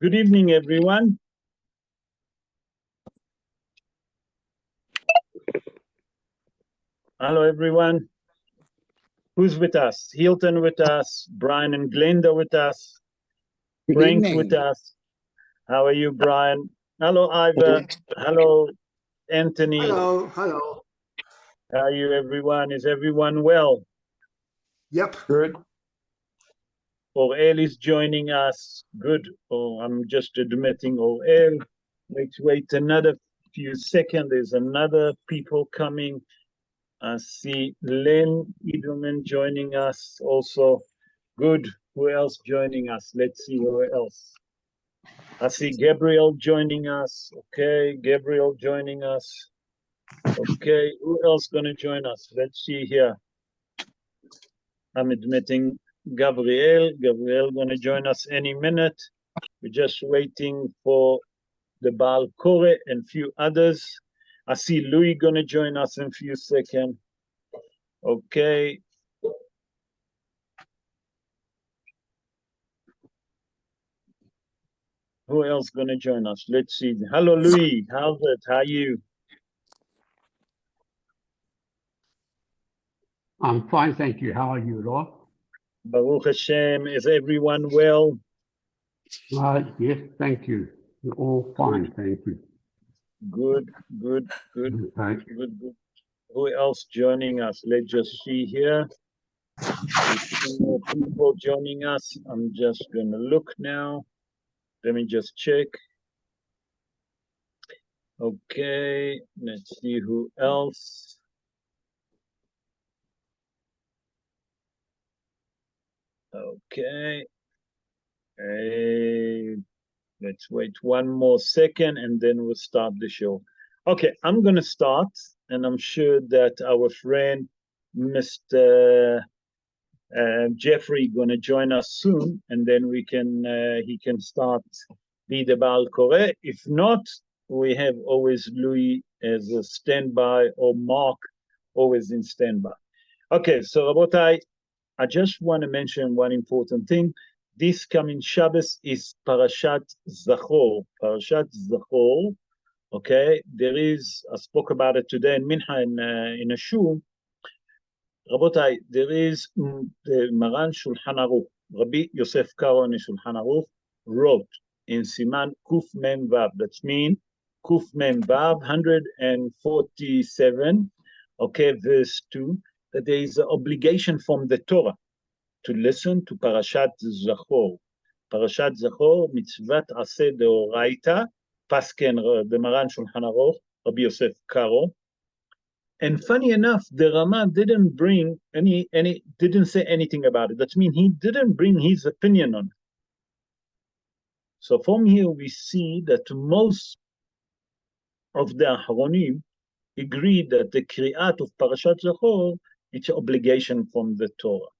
Good evening, everyone. Hello, everyone. Who's with us? Hilton with us, Brian and Glenda with us, Frank with us. How are you, Brian? Hello, Ivor. Hello, Anthony. Hello. How are you, everyone? Is everyone well? Yep. Good. Orel is joining us. Good. Oh, I'm just admitting Orel. Let's wait another few seconds. There's another people coming. I see Len Edelman joining us also. Good. Who else joining us? Let's see who else. I see Gabriel joining us. Okay, Gabriel joining us. Okay, who else gonna join us? Let's see here. I'm admitting Gabriel. Gabriel gonna join us any minute. We're just waiting for the Baal Kore and few others. I see Louis gonna join us in a few seconds. Okay. Who else gonna join us? Let's see. Hello, Louis. How's it? How are you? I'm fine, thank you. How are you, Lord? Baruch Hashem. Is everyone well? Yes, thank you. We're all fine, thank you. Good, good, good, Okay. good, good. Who else joining us? Let's just see here. There's more people joining us. I'm just gonna look now. Let me just check. Okay, let's see who else. Okay. Let's wait one more second and then we'll start the show. Okay, I'm gonna start, and I'm sure that our friend Mr. Jeffrey gonna join us soon, and then we can he can start be the Baal Kore. If not, we have always Louis as a standby, or Mark always in standby. Okay, so Rabotai, I just want to mention one important thing. This coming Shabbos is Parashat Zachor. Parashat Zachor. Okay, there is, I spoke about it today in Mincha in a shul. Rabotai, there is the Maran Shulchan Aruch. Rabbi Yosef Karo in Shulchan Aruch wrote in Siman Kuf Mem Vav. That's mean Kuf Mem Vav 147. Okay, verse 2. That there is an obligation from the Torah to listen to Parashat Zachor. Parashat Zachor, mitzvat aseh deoraita, pasken the Maran Shulchan Aruch, Rabbi Yosef Karo. And funny enough, the Rama didn't bring didn't say anything about it. That means he didn't bring his opinion on it. So from here we see that most of the Aharonim agree that the Kriyat of Parashat Zachor, it's an obligation from the Torah.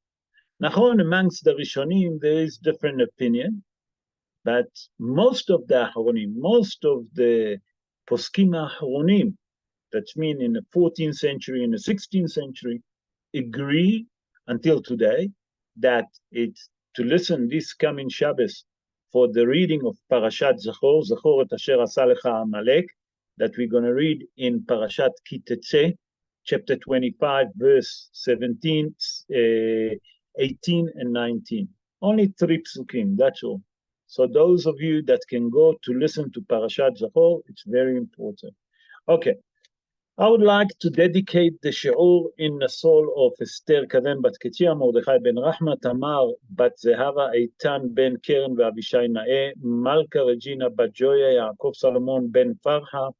Nachon, amongst the Rishonim, there is different opinion, but most of the Aharonim, most of the Poskim Aharonim, that means in the 14th century, in the 16th century, agree until today that it's to listen this coming Shabbos for the reading of Parashat Zachor, Zachor et asher asa lecha Amalek, that we're going to read in Parashat Ki Tetzeh, chapter 25, verse 17, 18 and 19. Only 3 psukim, that's all. So those of you that can go to listen to Parashat Zachor, it's very important. Okay, I would like to dedicate the shiur in the soul of Esther Kaven Bat Ketia, Mordechai ben Rahma, Tamar Bat Zehava, Eitan ben Keren Avishai Nae, Malka Regina Bat Joya, Yaakov Salomon ben Farha,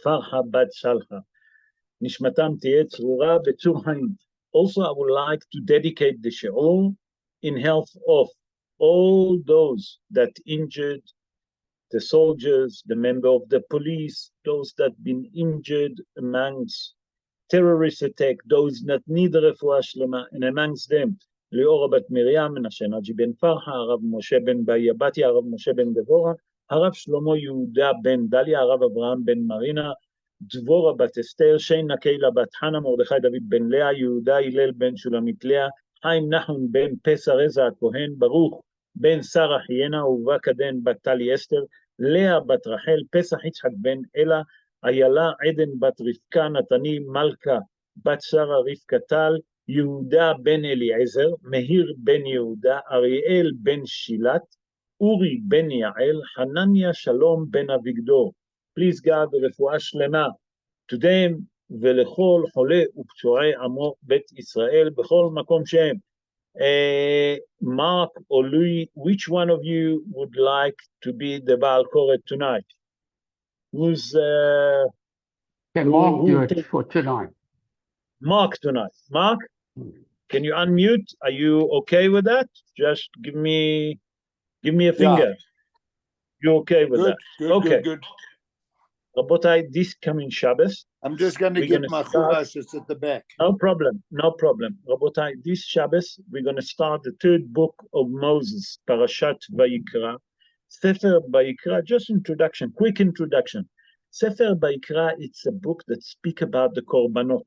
Farha Bat Shalcha. Nishmatam Tiet Tzrura Betzur Haim. Also, I would like to dedicate the shiur in health of all those that injured, the soldiers, the member of the police, those that been injured amongst terrorist attack, those that need refuah shlema, and amongst them, Leora bat Miriam, Menashe Naji ben Farha, Harav Moshe ben Bayabati, Harav Moshe ben Devora, Harav Shlomo Yehuda ben Dalia, Harav Abraham ben Marina, Dvora bat Esther, Sheina Keila bat Hana, Mordechai David ben Leah, Yehuda Hillel ben Shulamit Leah, Chaim Nahum ben Pesach Reza Kohen, Baruch בן שרה חיינה, ובא קדן בת טלי אסתר, לאה בת רחל, פסח יצחק בן אלה, איילה עדן בת רבקה, נתני מלכה בת שרה רבקה טל, יהודה בן אליעזר, מהיר בן יהודה, אריאל בן שילת, אורי בן יעל, חנניה שלום בן אביגדור. Please God, רפואה שלמה. Today, ולכל חולה ופצועי עמו בית ישראל, בכל מקום שהם. Mark or Louis, which one of you would like to be the Baal Koret tonight? Who's Can Mark do it for tonight? Mark tonight? Mark, can you unmute? Are you okay with that? Just give me a finger. Yeah. You're okay with that? Good, Okay. good. Rabotai, this coming Shabbos, I'm just going to we're get gonna my start- chumash. It's at the back. No problem. Rabotai, this Shabbos, we're going to start the third book of Moses, Parashat Vayikra. Sefer Vayikra, just introduction, quick introduction. Sefer Vayikra, it's a book that speaks about the korbanot.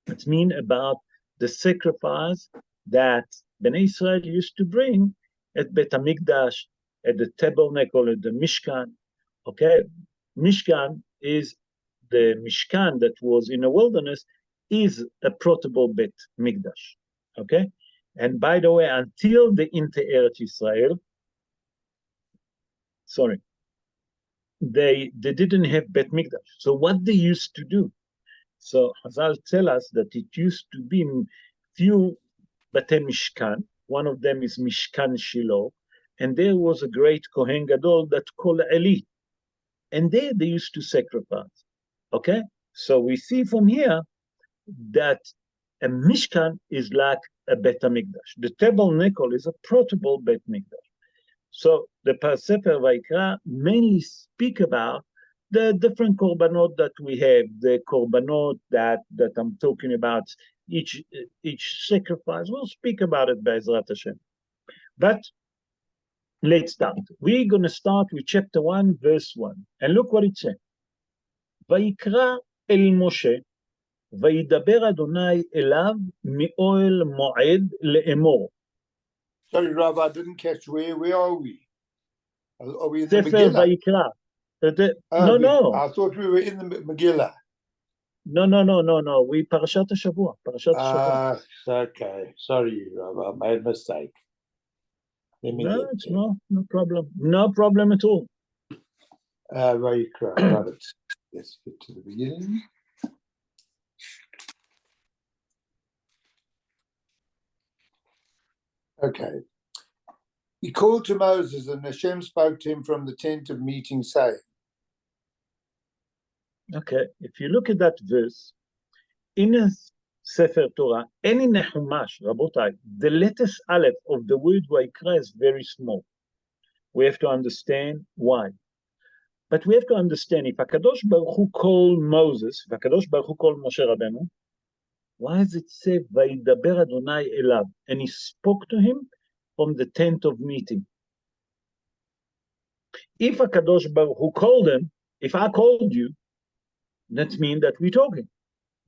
It means about the sacrifice that Bnei Israel used to bring at Bet HaMikdash, at the tabernacle, at the Mishkan. Okay, Mishkan is the Mishkan that was in the wilderness, is a portable Bet Mikdash. Okay, and by the way, until the Inter Eretz Israel, they didn't have Bet Mikdash. So what they used to do? So Hazal tell us that it used to be few Bate Mishkan. One of them is Mishkan Shiloh, and there was a great Kohen Gadol that called Eli, and there they used to sacrifice. Okay, so we see from here that a Mishkan is like a Bet HaMikdash. The tabernacle is a portable Bet Mikdash. So the Sefer Vayikra mainly speak about the different korbanot that we have, the korbanot that I'm talking about, each sacrifice. We'll speak about it Be'ezrat Hashem. But let's start. We're going to start with chapter 1, verse 1. And look what it says. Vayikra el Moshe, וידבר אדוני אליו מאוהל מועד לאמור. Sorry, Rob, I didn't catch where are we? Are we in the Sefer Megillah? Vayikra. Oh, No. I thought we were in the Megillah. No. We Parashat HaShavua. Okay. Sorry, Rob, I made a mistake. Let me No, get it's there. no problem. No problem at all. Vayikra, right. Let's get to the beginning. Okay. He called to Moses, and Hashem spoke to him from the tent of meeting, saying, Okay, if you look at that verse, in a Sefer Torah, any Nehumash, Rabotai, the letters Aleph of the word Vayikra is very small. We have to understand why. But we have to understand, if HaKadosh Baruch Hu called Moses, if HaKadosh Baruch Hu called Moshe Rabbeinu, why does it say, Vayidaber Adonai Elav? And he spoke to him from the tent of meeting. If HaKadosh Baruch Hu called him, if I called you, that means that we're talking.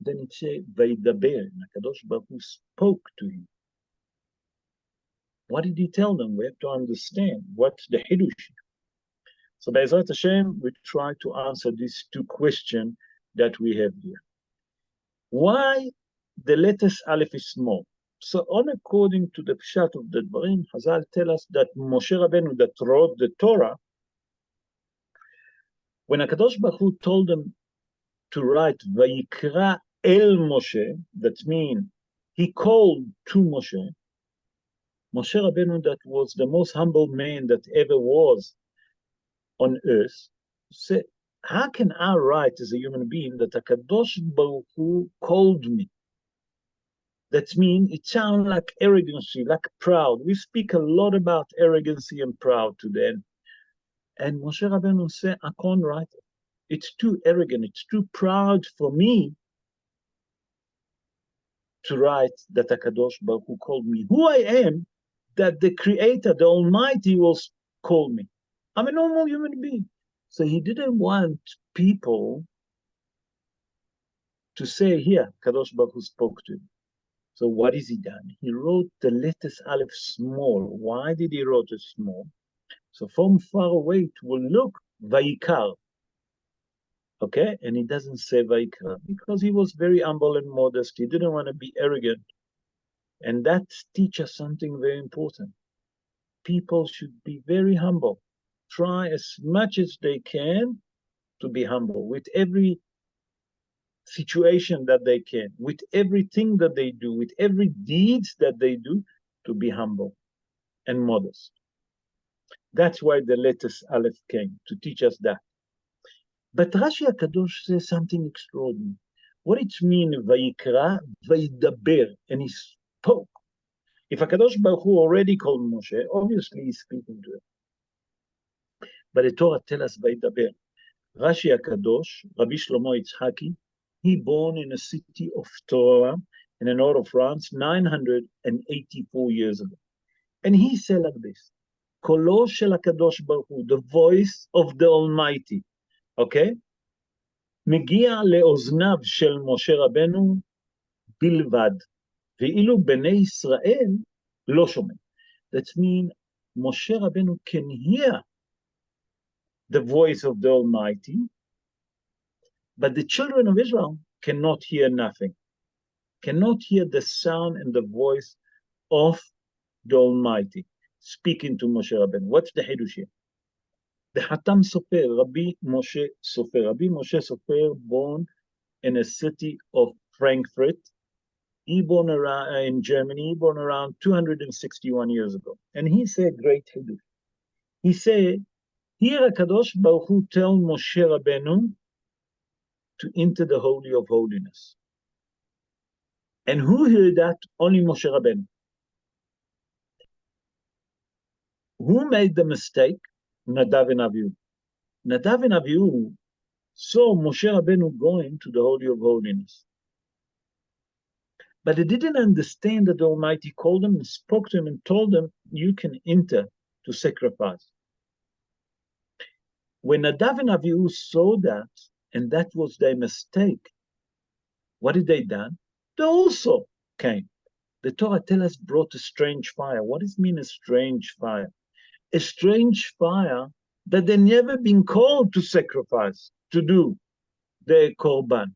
Then it says, Vayidaber, and HaKadosh Baruch Hu spoke to him. What did he tell them? We have to understand what's the Hidush. So Be'ezrat Hashem, we try to answer these two questions that we have here. Why the letters Aleph is small? So on according to the Pshat of the Dvarim, Hazal tell us that Moshe Rabbeinu that wrote the Torah, when HaKadosh Baruch Hu told them to write Vayikra el Moshe, that means he called to Moshe, Moshe Rabbeinu that was the most humble man that ever was on earth, said, how can I write as a human being that HaKadosh Baruch Hu called me? That means it sounds like arrogancy, like proud. We speak a lot about arrogancy and proud today. And Moshe Rabbeinu said, I can't write it. It's too arrogant, it's too proud for me to write that HaKadosh Baruch Hu called me. Who I am, that the Creator, the Almighty will call me. I'm a normal human being. So he didn't want people to say, here, Kadosh Baruch Hu spoke to him. So what is he done? He wrote the letters Aleph small. Why did he write it small? So from far away it will look Vayikra. Okay, and he doesn't say Vayikra because he was very humble and modest. He didn't want to be arrogant. And that teaches something very important. People should be very humble. Try as much as they can to be humble with every situation that they can, with everything that they do, with every deeds that they do, to be humble and modest. That's why the letters Aleph came, to teach us that. But Rashi HaKadosh says something extraordinary. What it means, Vayikra, Vayidaber, and he spoke. If HaKadosh Baruch Hu already called Moshe, obviously he's speaking to him. But the Torah tells us Vayidaber. Rashi HaKadosh, Rabbi Shlomo Yitzhaki, he born in a city of Torah in the north of France 984 years ago. And he said like this, Kolo shel HaKadosh Baruch Hu, the voice of the Almighty, okay? מגיע לאוזניו של משה רבנו בלבד, ואילו בני ישראל לא שומעים. That means Moshe Rabbeinu can hear the voice of the Almighty, but the children of Israel cannot hear nothing, cannot hear the sound and the voice of the Almighty speaking to Moshe Rabbeinu. What's the Hidush here? The Hatam Sofer, Rabbi Moshe Sofer. Rabbi Moshe Sofer, born in a city of Frankfurt. He born around in Germany, born around 261 years ago. And he said great Hidush. He said, here HaKadosh Baruch Hu tell Moshe Rabbeinu to enter the Holy of Holiness. And who heard that? Only Moshe Rabbeinu. Who made the mistake? Nadav and Avihu. Nadav and Avihu saw Moshe Rabbeinu going to the Holy of Holiness. But they didn't understand that the Almighty called them and spoke to him and told them, you can enter to sacrifice. When Nadav and Avihu saw that, and that was their mistake, what did they done? They also came. The Torah tells us brought a strange fire. What does it mean, a strange fire? A strange fire that they never been called to sacrifice, to do the korban.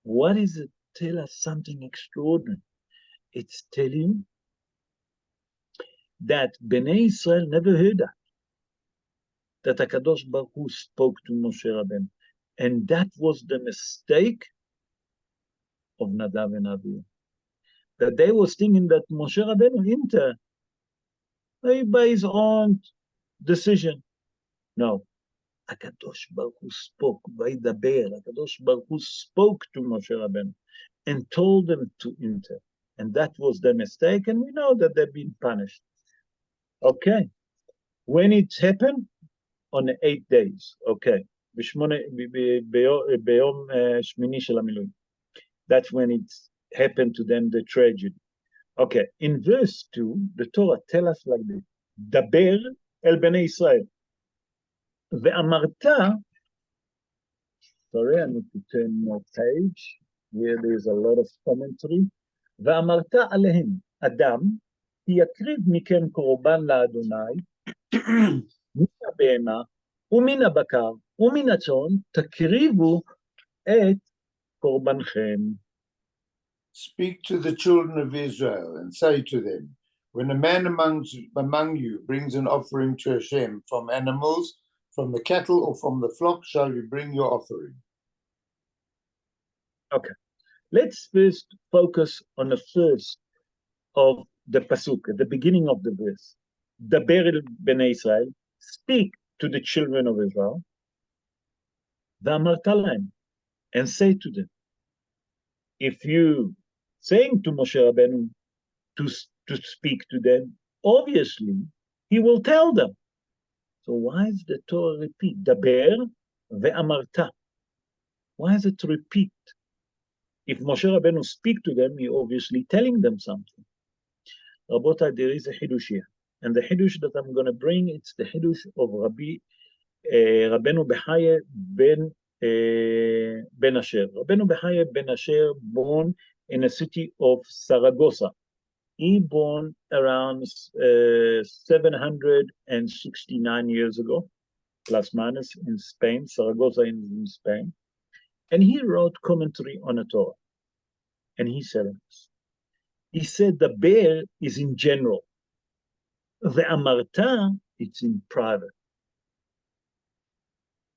What is it? Tell us something extraordinary. It's telling that Bnei Israel never heard that HaKadosh Baruch Hu spoke to Moshe Rabbeinu. And that was the mistake of Nadav and Avihu. That they was thinking that Moshe Rabbeinu entered by his own decision. No. HaKadosh Baruch Hu spoke, Vayidaber. HaKadosh Baruch Hu spoke to Moshe Rabbeinu and told them to enter. And that was the mistake, and we know that they've been punished. Okay. When it happened? On the 8 days. Okay. ביום שמיני של המילואים. That's when it happened to them, the tragedy. Okay. In verse 2, the Torah tells us like this. דבר אל בני ישראל. ואמרת, sorry, I need to turn more page. Here there's a lot of commentary. ואמרת עליהם, אדם, כי יקריב מכם קורבן לאדוני, מן הבהמה, ומן הבקר, ומן הצאן, תקריבו את קורבנכם. Speak to the children of Israel and say to them, when a man among you brings an offering to Hashem from animals, from the cattle or from the flock, shall you bring your offering. Okay. Let's first focus on the first of the pasuk, at the beginning of the verse. Daber el bnei Israel, speak to the children of Israel. V'amarta lahem, and say to them. If you saying to Moshe Rabbeinu to speak to them, obviously he will tell them. So why is the Torah repeat? Daber ve'amarta. Why is it repeat? If Moshe Rabbeinu speak to them, he obviously telling them something. Rabotai, there is a Hidush here. And the Hidush that I'm going to bring, it's the Hidush of Rabbi Rabbeinu Behaye ben Asher. Rabbeinu Behaye ben Asher, born in a city of Saragossa. He born around 769 years ago, plus minus, in Spain, Saragossa in Spain. And he wrote commentary on a Torah. And he said this. He said the bear is in general. The Amarta, it's in private.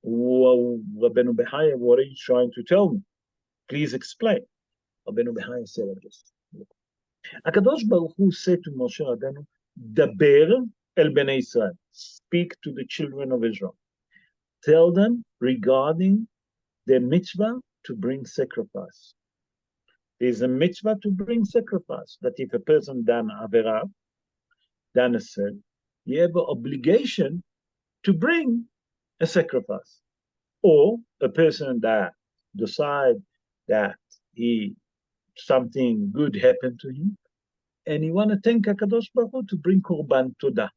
Well, Rabbeinu Bechaya, what are you trying to tell me? Please explain. Rabbeinu Bechaya said like this. HaKadosh Baruch Hu said to Moshe Rabbeinu, Daber el Bnei Israel, speak to the children of Israel. Tell them regarding the mitzvah to bring sacrifice. There is a mitzvah to bring sacrifice, that if a person done Avera, done a sin, you have an obligation to bring a sacrifice. Or a person that decide that something good happened to him, and he want to thank HaKadosh Baruch Hu to bring Korban Todah.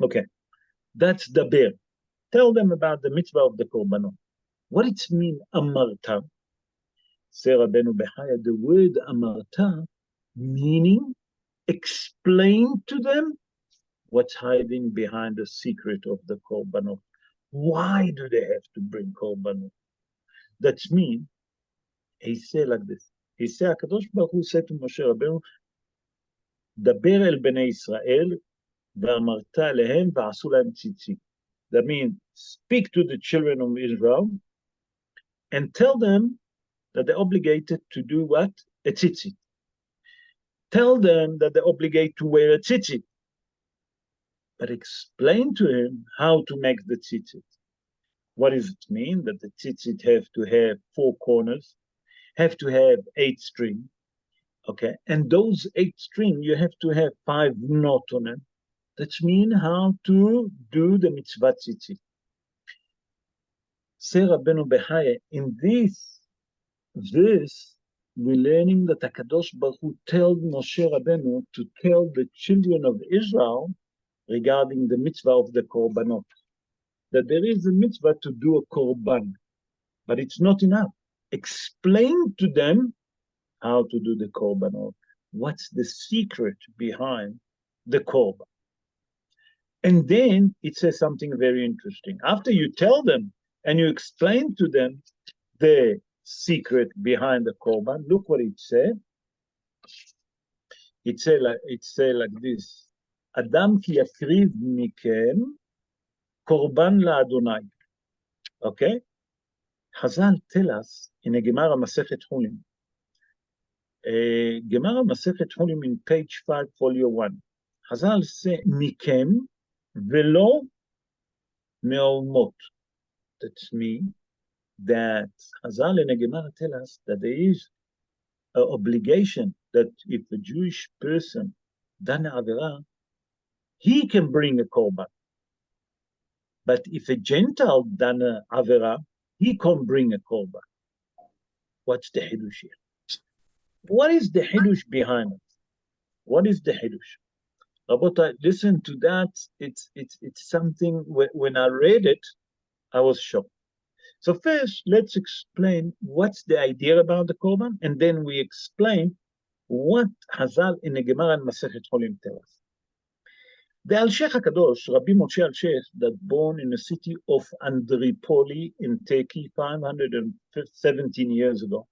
Okay, that's the bear. Tell them about the mitzvah of the Korbanot. What it means, Amarta? Say Rabbeinu Bechaya, the word Amarta, meaning explain to them what's hiding behind the secret of the Korbanot. Why do they have to bring Korbanot? That means, he said like this. He said, HaKadosh Baruch Hu said to Moshe Rabbeinu, Daber el Bnei Israel, ve'amarta lehem ve'asu lahem tzitzit. That means, speak to the children of Israel and tell them that they're obligated to do what? A tzitzit. Tell them that they're obligated to wear a tzitzit. But explain to him how to make the tzitzit. What does it mean? That the tzitzit have to have 4 corners, have to have 8 strings, okay? And those 8 strings, you have to have 5 knots on them. That means how to do the mitzvah tzitzit. Say Rabbeinu Bechaya, in this verse, we're learning that HaKadosh Baruch Hu told Moshe Rabbeinu to tell the children of Israel regarding the mitzvah of the korbanot, that there is a mitzvah to do a korban, but it's not enough. Explain to them how to do the korbanot. What's the secret behind the korban? And then it says something very interesting. After you tell them and you explain to them the secret behind the korban, look what it said. It said like this. Adam ki yakriv mikem korban laAdonai. Okay? Chazal tell us in a Gemara Masechet Chulim. Gemara Masechet Chulim in page 5, folio 1. Chazal say mikem velo me'omot. That means that Chazal in a Gemara tell us that there is an obligation that if a Jewish person done Avera, he can bring a korban. But if a Gentile done a Avera, he can't bring a korban. What's the Hidush here? What is the Hidush behind it? What is the Hidush? Rabotai, listen to that. It's something, when I read it, I was shocked. So first, let's explain what's the idea about the korban, and then we explain what Chazal in the Gemara and Masechet Cholim tell us. The Al-Sheikh HaKadosh, Rabbi Moshe Al-Sheikh, that born in the city of Andripoli in Turkey 517 years ago,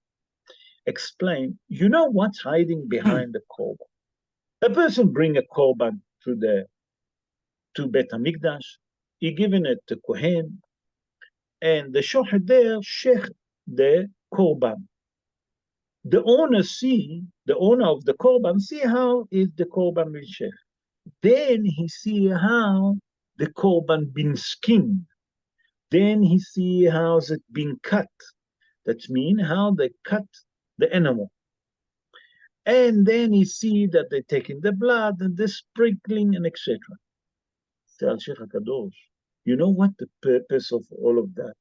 explained, you know what's hiding behind the korban? A person bring a korban to Beit HaMikdash, he given it to Kohen, and the shohet there shech the korban. The owner of the korban see how is the korban will shech. Then he see how the korban been skinned. Then he see how it been cut. That means how they cut the animal. And then he see that they taking the blood and the sprinkling and etc. Say Al-Sheikh HaKadosh, you know what the purpose of all of that?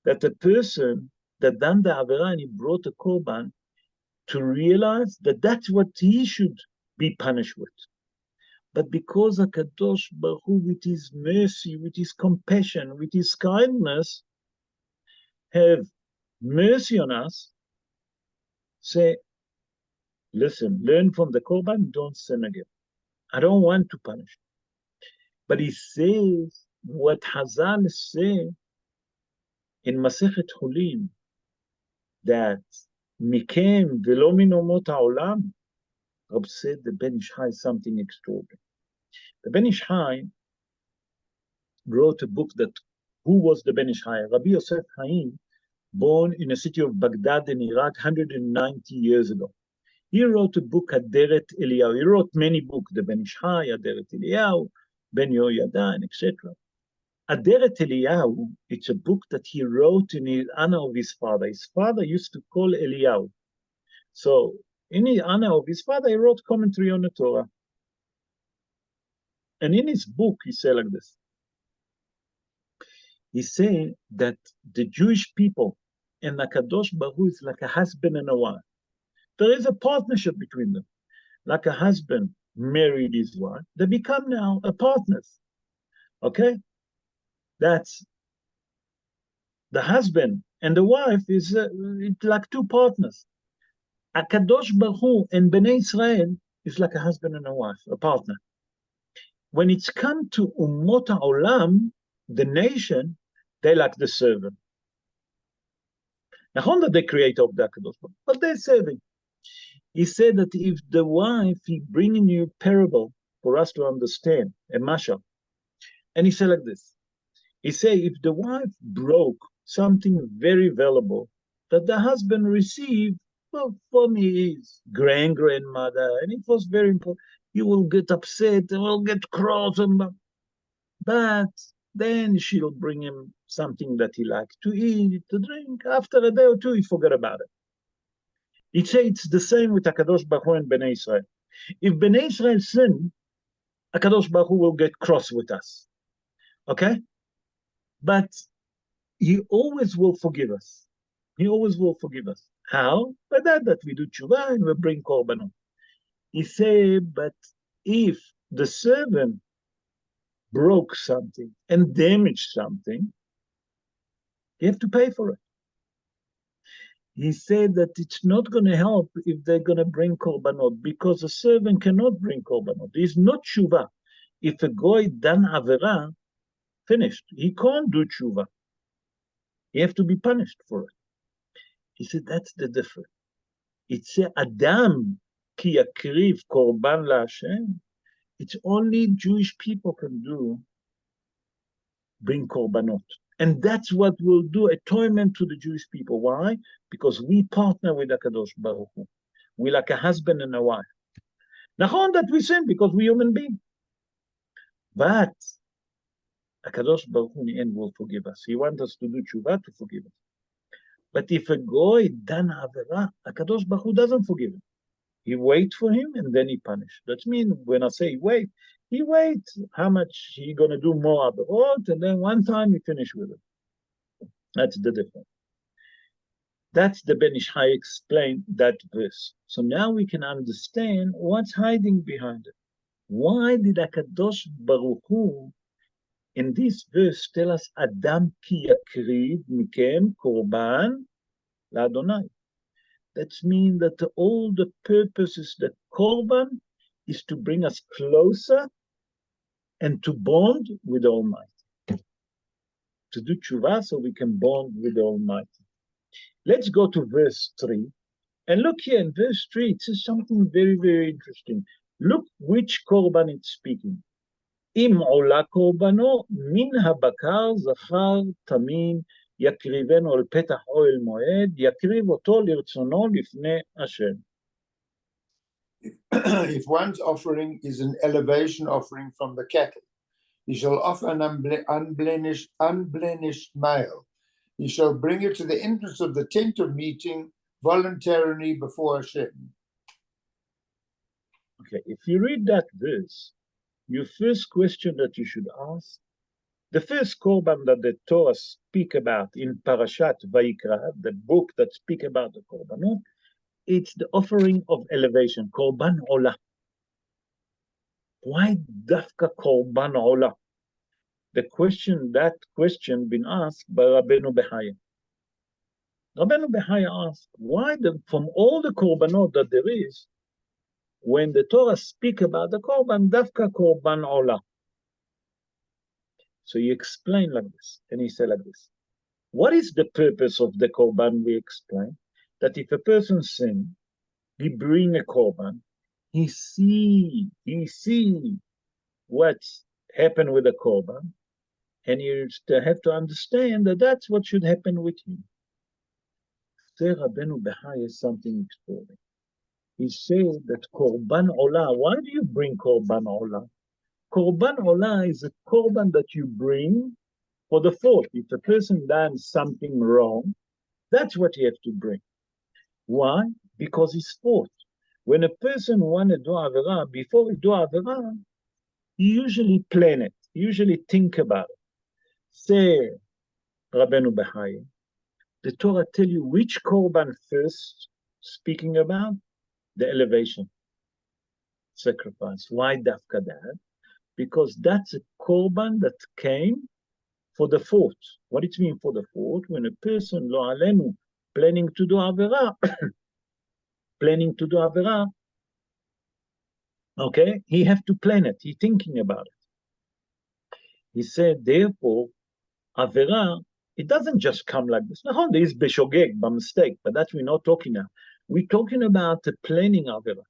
That the person that done the Avera and he brought a korban to realize that that's what he should be punished with. But because HaKadosh Baruch Hu, with his mercy, with his compassion, with his kindness, have mercy on us, say, listen, learn from the Korban, don't sin again. I don't want to punish. But he says what Hazal say in Masechet Hulin, that Mikem velo min omot haolam. Rabbi said the Ben Ish Hai is something extraordinary. The Ben Ish Hai wrote a book that, who was the Ben Ish Hai? Rabbi Yosef Haim, born in the city of Baghdad in Iraq 190 years ago. He wrote a book, Aderet Eliyahu. He wrote many books, the Ben Ish Hai, Aderet Eliyahu, Ben Yehoyada, and etc. Aderet Eliyahu, it's a book that he wrote in honor of his father. His father used to call Eliyahu. So in honor of his father, he wrote commentary on the Torah. And in his book, he said like this. He said that the Jewish people and HaKadosh Baruch Hu is like a husband and a wife. There is a partnership between them. Like a husband married his wife, they become now a partners. Okay? That's the husband and the wife is it's like two partners. HaKadosh Baruch Hu and Bnei Israel is like a husband and a wife, a partner. When it's come to Ummot HaOlam, the nation, they like the servant. Now, that they create of the HaKadosh Baruch Hu, but they're serving. He said that if the wife, he bringing you parable for us to understand, a mashal. And he said like this. He said, if the wife broke something very valuable that the husband received, well, from his grandmother, and it was very important, he will get upset and will get cross, but then she'll bring him something that he likes to eat, to drink. After a day or two, he forgot about it. He'd say it's the same with HaKadosh Baruch Hu and Bnei Israel. If Bnei Israel sin, HaKadosh Baruch Hu will get cross with us. Okay? But he always will forgive us. He always will forgive us. How? By that we do tshuva and we bring korbanot. He said, but if the servant broke something and damaged something, you have to pay for it. He said that it's not going to help if they're going to bring korbanot, because a servant cannot bring korbanot. It's not tshuva. If a goy done avera, finished. He can't do tshuva. He have to be punished for it. He said that's the difference. It's a Adam ki yakriv korban laHashem. It's only Jewish people can do, bring korbanot. And that's what will do atonement to the Jewish people. Why? Because we partner with HaKadosh Baruch Hu. We're like a husband and a wife. Nachon that we sin because we're human beings. But HaKadosh Baruch Hu in the end will forgive us. He wants us to do tshuva to forgive us. But if a goy done avera, HaKadosh Baruch Hu doesn't forgive him. He wait for him and then he punish. That means when I say wait, he wait how much he gonna do more averot, and then one time he finish with it. That's the difference. That's the Ben Ish Hai explained that verse. So now we can understand what's hiding behind it. Why did HaKadosh Baruch Hu in this verse tell us Adam ki yakriv mikem korban laAdonai? That means that all the purposes that korban is to bring us closer and to bond with the Almighty. To do tshuva so we can bond with the Almighty. Let's go to verse 3. And look here in verse 3, it says something very, very interesting. Look which korban it's speaking. Im ola korbano min habakar zachar tamim יקריבנו על פתח אוהל מועד, יקריב אותו לרצונו לפני השם. If one's offering is an elevation offering from the cattle, he shall offer an unblemished male. He shall bring it to the entrance of the tent of meeting voluntarily before Hashem. Okay, if you read that verse, your first question that you should ask, the first korban that the Torah speak about in Parashat Vayikra, the book that speak about the korbanot, it's the offering of elevation, korban olah. Why dafka korban olah? That question been asked by Rabbeinu Bechaya. Rabbeinu Bechaya asked, why from all the korbanot that there is, when the Torah speak about the korban, dafka korban olah. So he explained like this, and he said like this. What is the purpose of the korban? We explain that if a person sins, he bring a korban, he see what's happened with the korban, and you have to understand that that's what should happen with you. Say Rabbeinu Bechaya is something extraordinary. He says that korban olah. Why do you bring korban olah? Korban olah is a korban that you bring for the fault. If a person done something wrong, that's what you have to bring. Why? Because it's fault. When a person want to do avera, before he do avera, he usually plan it. He usually think about it. Say Rabbeinu Bechaya, the Torah tell you which korban first speaking about? The elevation, sacrifice. Why dafka that? Because that's a korban that came for the fault. What it means for the fault? When a person, lo alenu, planning to do avera, okay, he have to plan it. He thinking about it. He said, therefore, avera, it doesn't just come like this. Now, there is beshogeg, by mistake, but that we're not talking now. We're talking about the planning avera.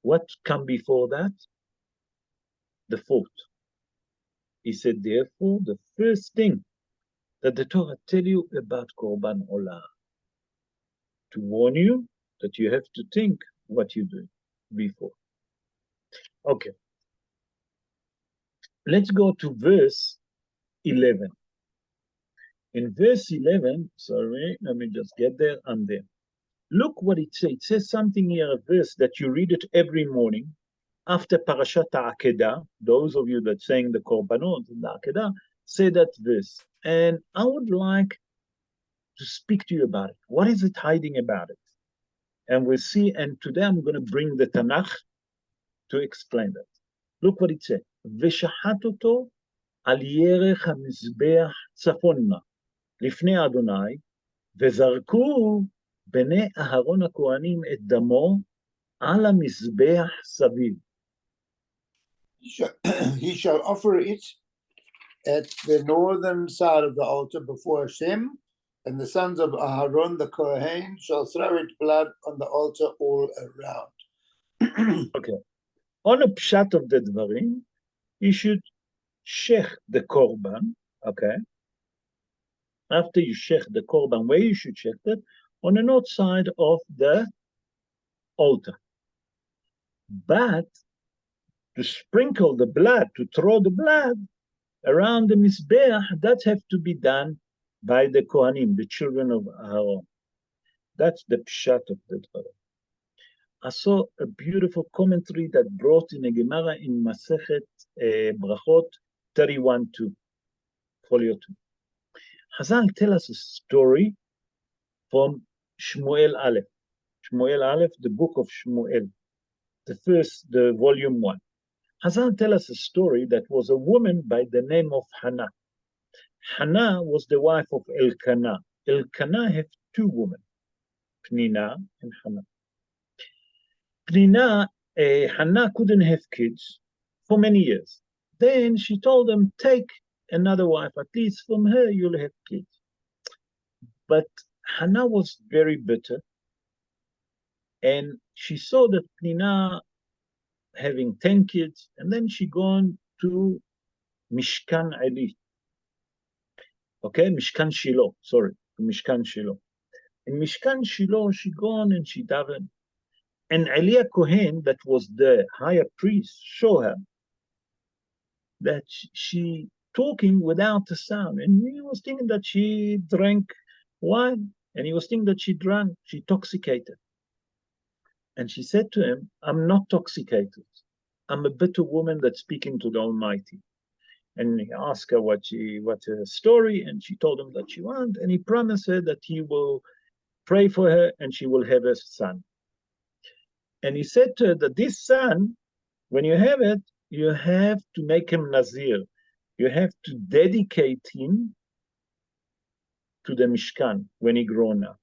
What come before that? The fault. He said, therefore, the first thing that the Torah tell you about korban olah, to warn you that you have to think what you do before. Okay. Let's go to verse 11. In verse 11, sorry, let me just get there and there. Look what it says. It says something here, a verse that you read it every morning after Parashat HaAkedah. Those of you that saying the Korbanot in the Akedah, say that verse. And I would like to speak to you about it. What is it hiding about it? And we'll see, and today I'm going to bring the Tanakh to explain that. Look what it says. V'shachatoto al yerech hamizbeach tzafonna לפני אדוני, וזרקו בני אהרון הכהנים את דמו על המזבח סביב. He shall offer it at the northern side of the altar before Hashem, and the sons of Aharon the Kohen shall throw it blood on the altar all around. Okay. On a pshat of the dvarim, you should shech the korban, okay? After you shech the korban, where you should shech it? On the north side of the altar. But to sprinkle the blood, to throw the blood around the mizbeach, that have to be done by the Kohanim, the children of Aaron. That's the pshat of the Torah. I saw a beautiful commentary that brought in a Gemara in Masechet Brachot 31:2, folio 2. Chazal tell us a story from Shmuel Aleph. Shmuel Aleph, the book of Shmuel, the volume 1. Chazal tell us a story that was a woman by the name of Hannah. Hannah was the wife of Elkanah. Elkanah had 2 women, Pnina and Hannah. Hannah couldn't have kids for many years. Then she told them, take another wife, at least from her you'll have kids. But Hannah was very bitter, and she saw that Pnina having 10 kids, and then she gone to Mishkan Eli. Okay, Mishkan Shiloh, sorry, Mishkan Shiloh. In Mishkan Shiloh, she gone and she davened. And Eli Kohen, that was the higher priest, showed her that she talking without a sound. And he was thinking that she drank wine, and he was thinking that she drank, she intoxicated. And she said to him, I'm not intoxicated. I'm a bitter woman that's speaking to the Almighty. And he asked her what's her story, and she told him that she wants, and he promised her that he will pray for her and she will have a son. And he said to her that this son, when you have it, you have to make him Nazir. You have to dedicate him to the Mishkan when he grown up.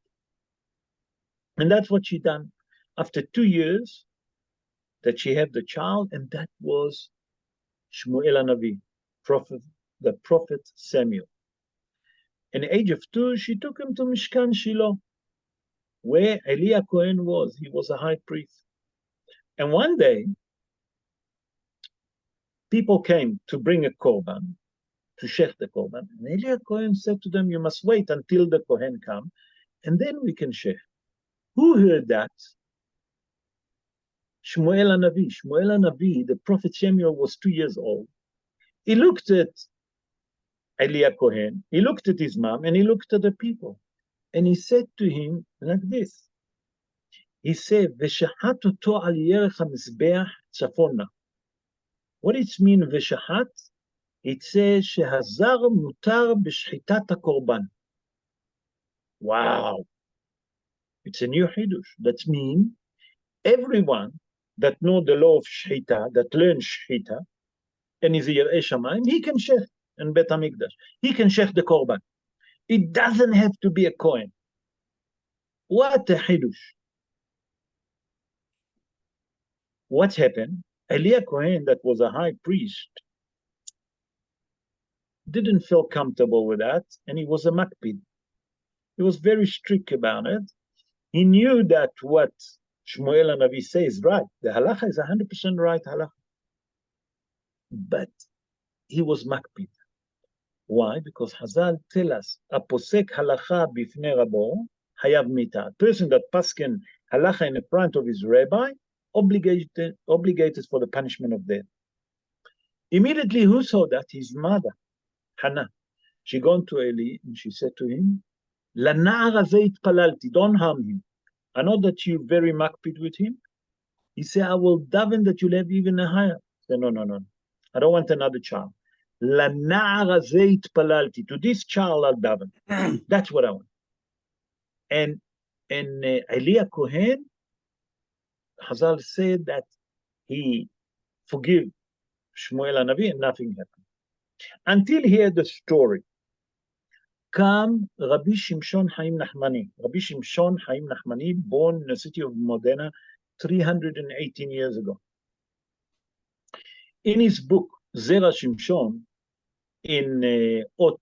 And that's what she done. After 2 years that she had the child, and that was Shmuel Hanavi, the prophet Samuel. In the age of 2, she took him to Mishkan Shiloh, where Eli Cohen was. He was a high priest. And one day, people came to bring a korban, to shech the korban. And Eli Cohen said to them, you must wait until the Kohen come, and then we can shech. Who heard that? Shmuel Hanavi. Shmuel Hanavi, the prophet Samuel, was 2 years old. He looked at Eli Cohen, he looked at his mom, and he looked at the people. And he said to him like this. He said, Veshahat oto al yerech hamizbeach tzafona. What it means, Veshahat? It says, Shehazar mutar b'shchitat hakorban. Wow. It's a new chidush. That means everyone that know the law of shchita, that learns shchita, and is yirei shamayim, he can shech in Bet HaMikdash. He can shech the korban. It doesn't have to be a Kohen. What a chidush. What happened? Eli Cohen, that was a high priest, didn't feel comfortable with that, and he was a makpid. He was very strict about it. He knew that what Shmuel Hanavi says is right. The halacha is 100% right halacha. But he was makpid. Why? Because Hazal tell us, a posek halacha bifnei rabo hayav mita. A person that pasken halacha in the front of his rabbi, obligated for the punishment of death. Immediately, who saw that? His mother, Hannah. She gone to Eli and she said to him, Lana'ar hazeh itpalalti, don't harm him. I know that you're very makpid with him. He said, I will daven that you'll have even a higher. He said, no. I don't want another child. Lana'ar hazeh itpalalti, to this child I'll daven. That's what I want. And Eli Cohen, Hazal said that he forgive Shmuel Hanavi and nothing happened. Until he heard the story. Come Rabbi Shimshon Chaim Nachmani. Rabbi Shimshon Chaim Nachmani, born in the city of Modena 318 years ago. In his book, Zera Shimshon, in Ot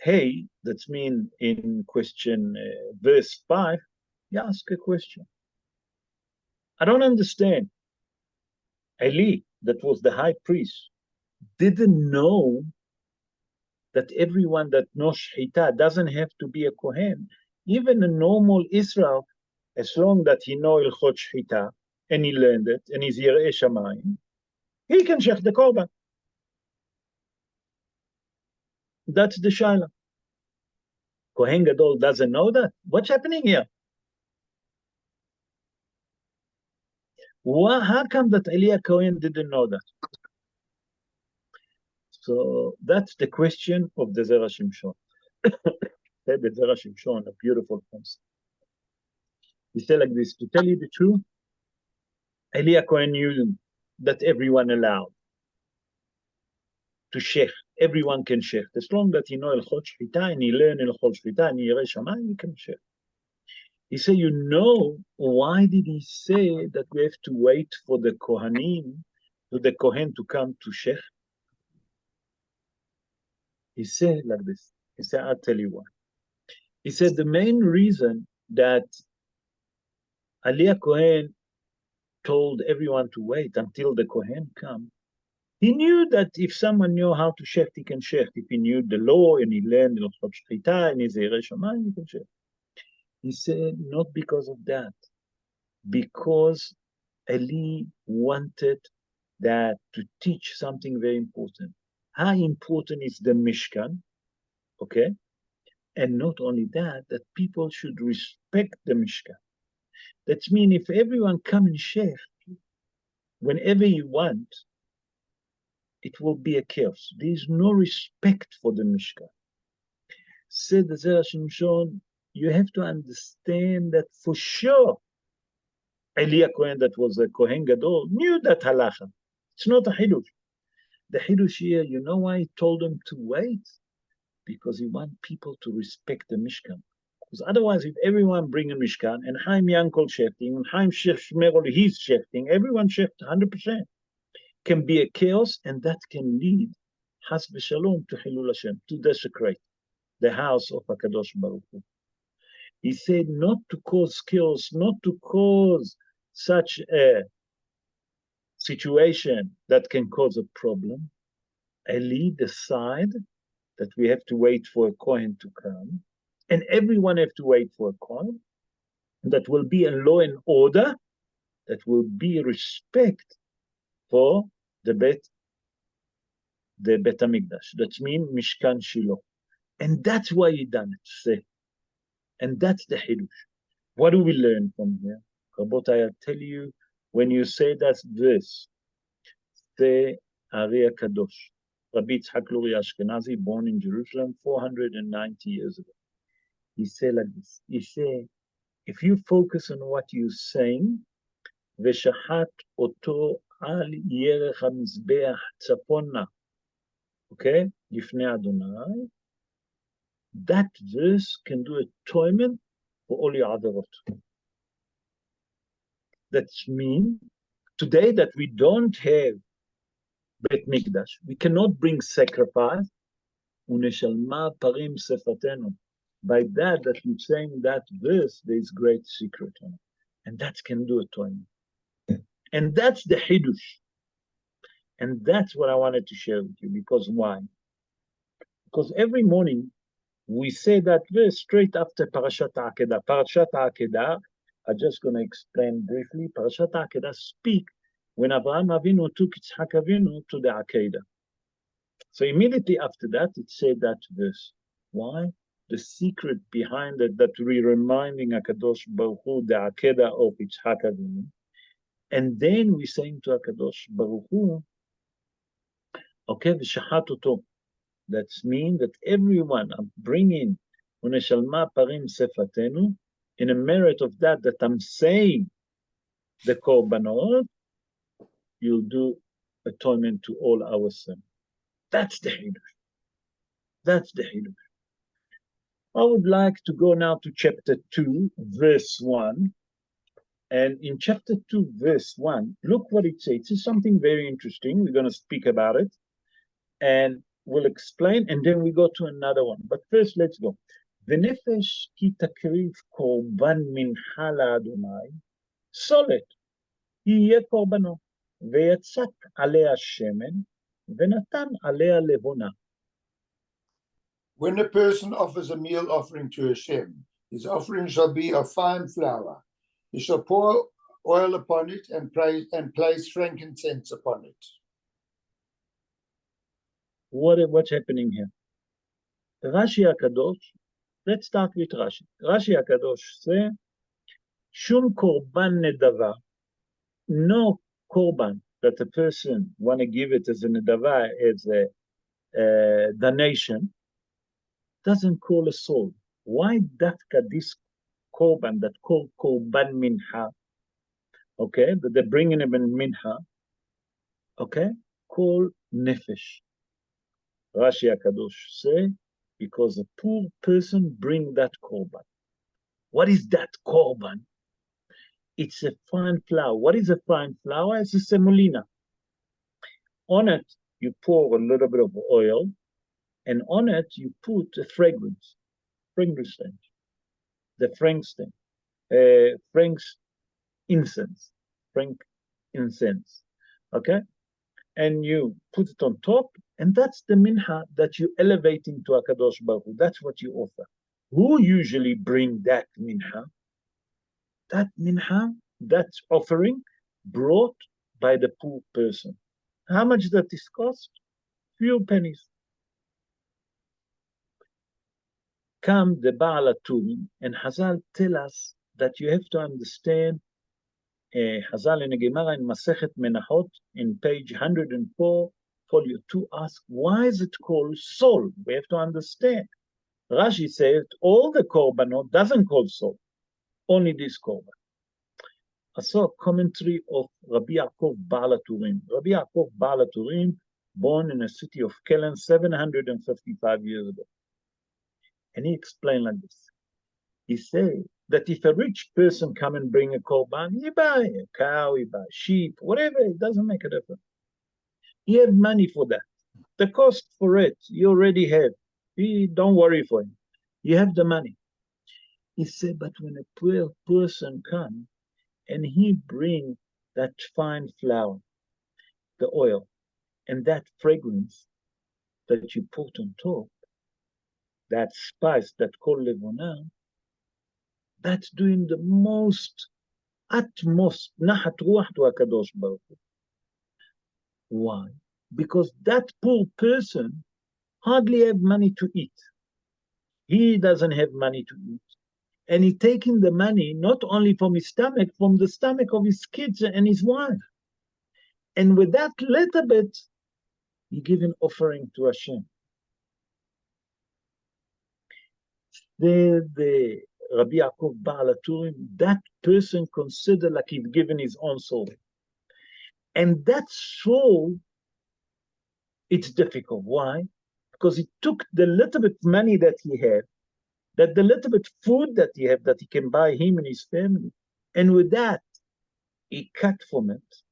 Hey, that's mean in question verse 5, he asked a question. I don't understand. Eli, that was the high priest, didn't know that everyone that knows shchita doesn't have to be a Kohen. Even a normal Israel, as long that he know ilchot shchita, and he learned it, and he's yirei shamayim, he can shech the korban. That's the shaila. Kohen Gadol doesn't know that. What's happening here? How come that Eli Cohen didn't know that? So that's the question of the Zera Shimshon. The Zera Shimshon, a beautiful concept. He said like this, to tell you the truth, Eli Cohen knew that everyone allowed to shech. Everyone can shech. As long that he know ilchot shchita and he learn ilchot shchita and he yirei shamayim, he can shech. He said, you know, why did he say that we have to wait for the Kohanim, to the Kohen to come to shech? He said like this. He said, I'll tell you why. He said, the main reason that Eli Cohen told everyone to wait until the Kohen come, he knew that if someone knew how to shech, he can shech. If he knew the law and he learned ilchot shchita and he's yirei shamayim, he can shech. He said, not because of that, because Eli wanted that to teach something very important. How important is the Mishkan, okay? And not only that, that people should respect the Mishkan. That means if everyone come and share whenever you want, it will be a chaos. There is no respect for the Mishkan. Said the Zera Shimshon, you have to understand that for sure, Eli Cohen, that was a Kohen Gadol, knew that halacha. It's not a hidush. The hidush here, you know why he told them to wait? Because he wants people to respect the Mishkan. Because otherwise, if everyone bring a Mishkan, and Chaim Yankol shefting, and Chaim Shmerol, he's shefting, everyone sheft 100%, can be a chaos, and that can lead, Chas v'shalom, to Chilul Hashem, to desecrate the house of HaKadosh Baruch Hu. He said not to cause chaos, not to cause such a situation that can cause a problem. Ali decide that we have to wait for a Kohen to come, and everyone have to wait for a Kohen. That will be a law and order, that will be respect for the Bet HaMikdash. That means Mishkan Shiloh. And that's why he done it. And that's the Hidush. What do we learn from here? Rabotai, I tell you, when you say that verse, the Ari HaKadosh, Rabbi Yitzhak Luri Ashkenazi, born in Jerusalem 490 years ago. He said like this, he said, if you focus on what you're saying, Veshahat oto al yerech hamizbeach tzapona, okay, Yifnei Adonai, that verse can do atonement for all your avarot. That means today that we don't have Bet Mikdash, we cannot bring sacrifice. Uneshalma parim sefatenu. By that you're saying that verse, there is great secret on it, and that can do atonement. And that's the Hidush. And that's what I wanted to share with you. Because why? Because every morning we say that verse straight after Parashat HaAkedah. Parashat HaAkedah, I'm just going to explain briefly. Parashat HaAkedah speak when Avraham Avinu took Yitzhak Avinu to the Akedah. So immediately after that, it said that verse. Why? The secret behind it, that we're reminding HaKadosh Baruch Hu, the Akedah of Yitzhak Avinu. And then we're saying to HaKadosh Baruch Hu, okay, v'shahat oto. That means that everyone I'm bringing uneshalma parim sefatenu, in a merit of that I'm saying the korbanot, you'll do atonement to all our sin. That's the Hidush. That's the Hidush. I would like to go now to chapter 2, verse 1. And in chapter 2, verse 1, look what it says. It's something very interesting. We're going to speak about it. And we'll explain, and then we go to another one. But first, let's go. V'nefesh ki takriv korban mincha la'Adonai, solet, yiyeh korbano, ve'yatzak alea shemen, ve'natan alea levona. When a person offers a meal offering to Hashem, his offering shall be of fine flour. He shall pour oil upon it and place frankincense upon it. What's happening here? Rashi HaKadosh, let's start with Rashi. Rashi HaKadosh says, Shum korban nedava, no korban that a person want to give it as a nedava, as a donation, doesn't call a soul. Why dafka this korban that called korban mincha, okay, that they're bringing him in mincha, okay, call nefesh. Rashi HaKadosh say, because a poor person bring that korban. What is that korban? It's a fine flour. What is a fine flour? It's a semolina. On it, you pour a little bit of oil, and on it, you put a fragrance thing, the Frank's incense, okay? And you put it on top, and that's the mincha that you elevate into HaKadosh Baruch Hu. That's what you offer. Who usually bring that mincha? That mincha, that's offering, brought by the poor person. How much that this cost? Few pennies. Come the Baal HaTurim, and Hazal tell us that you have to understand, Hazal in a Gemara in Masechet Menachot, in page 104, folio 2, ask, why is it called soul? We have to understand. Rashi says, all the korbanot doesn't call soul, only this korban. I saw a commentary of Rabbi Yaakov Baal HaTurim. Rabbi Yaakov Baal HaTurim, born in the city of Kelen 755 years ago. And he explained like this. He said that if a rich person come and bring a korban, he buy a cow, he buy sheep, whatever, it doesn't make a difference. He have money for that. The cost for it, you already have. Don't worry for him. You have the money. He said, but when a poor person come and he bring that fine flour, the oil, and that fragrance that you put on top, that spice that called levona, that's doing the most, utmost, nahat ruach to HaKadosh Baruch Hu. Why? Because that poor person hardly have money to eat. He doesn't have money to eat. And he taking the money not only from his stomach, from the stomach of his kids and his wife. And with that little bit, he give an offering to Hashem. The Rabbi Yaakov Baal HaTurim, that person considered like he's given his own soul. And that soul, it's difficult. Why? Because he took the little bit money that he had, that the little bit food that he had, that he can buy him and his family. And with that, he cut from it.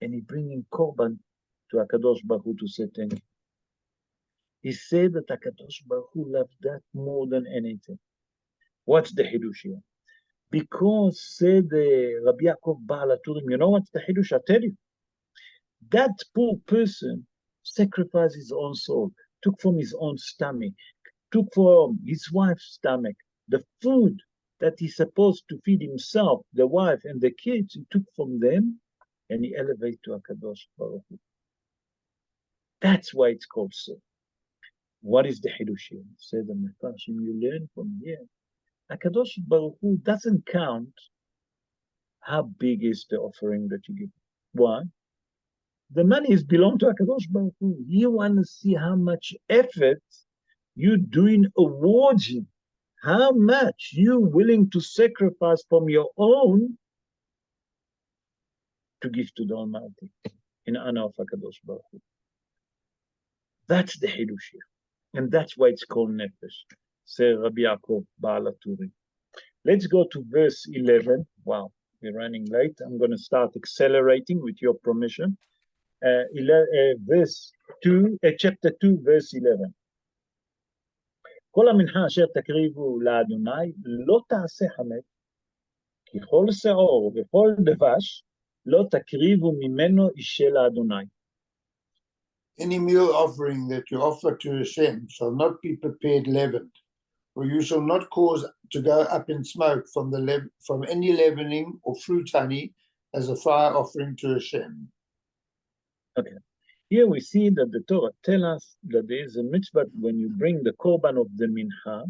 And he bring in korban to HaKadosh Baruch Hu to say thank you. He said that HaKadosh Baruch Hu loved that more than anything. What's the Hidush here? Because, said Rabbi Yaakov Baal HaTurim, you know what's the Hidush? I tell you. That poor person sacrificed his own soul, took from his own stomach, took from his wife's stomach, the food that he's supposed to feed himself, the wife and the kids, he took from them, and he elevated to HaKadosh Baruch Hu. That's why it's called so. What is the Hidush here? Said the Mefarshim, you learn from here. HaKadosh Baruch Hu doesn't count how big is the offering that you give. Why? The money is belong to HaKadosh Baruch Hu. You want to see how much effort you doing towards him. How much you willing to sacrifice from your own to give to the Almighty in honor of HaKadosh Baruch Hu. That's the Hidush here. And that's why it's called Nefesh. Say Rabbi Yaakov Baal HaTurim. Let's go to verse 11. Wow, we're running late. I'm going to start accelerating with your permission. Verse 2, chapter 2, verse 11. כל המנחה אשר תקריבו לאדוני, לא תעשה חמץ, כי כל שעור וכל דבש, לא תקריבו ממנו אישה לאדוני. Any meal offering that you offer to Hashem shall not be prepared leavened, for you shall not cause to go up in smoke from any leavening or fruit honey as a fire offering to Hashem. Okay. Here we see that the Torah tells us that there is a mitzvah when you bring the korban of the mincha,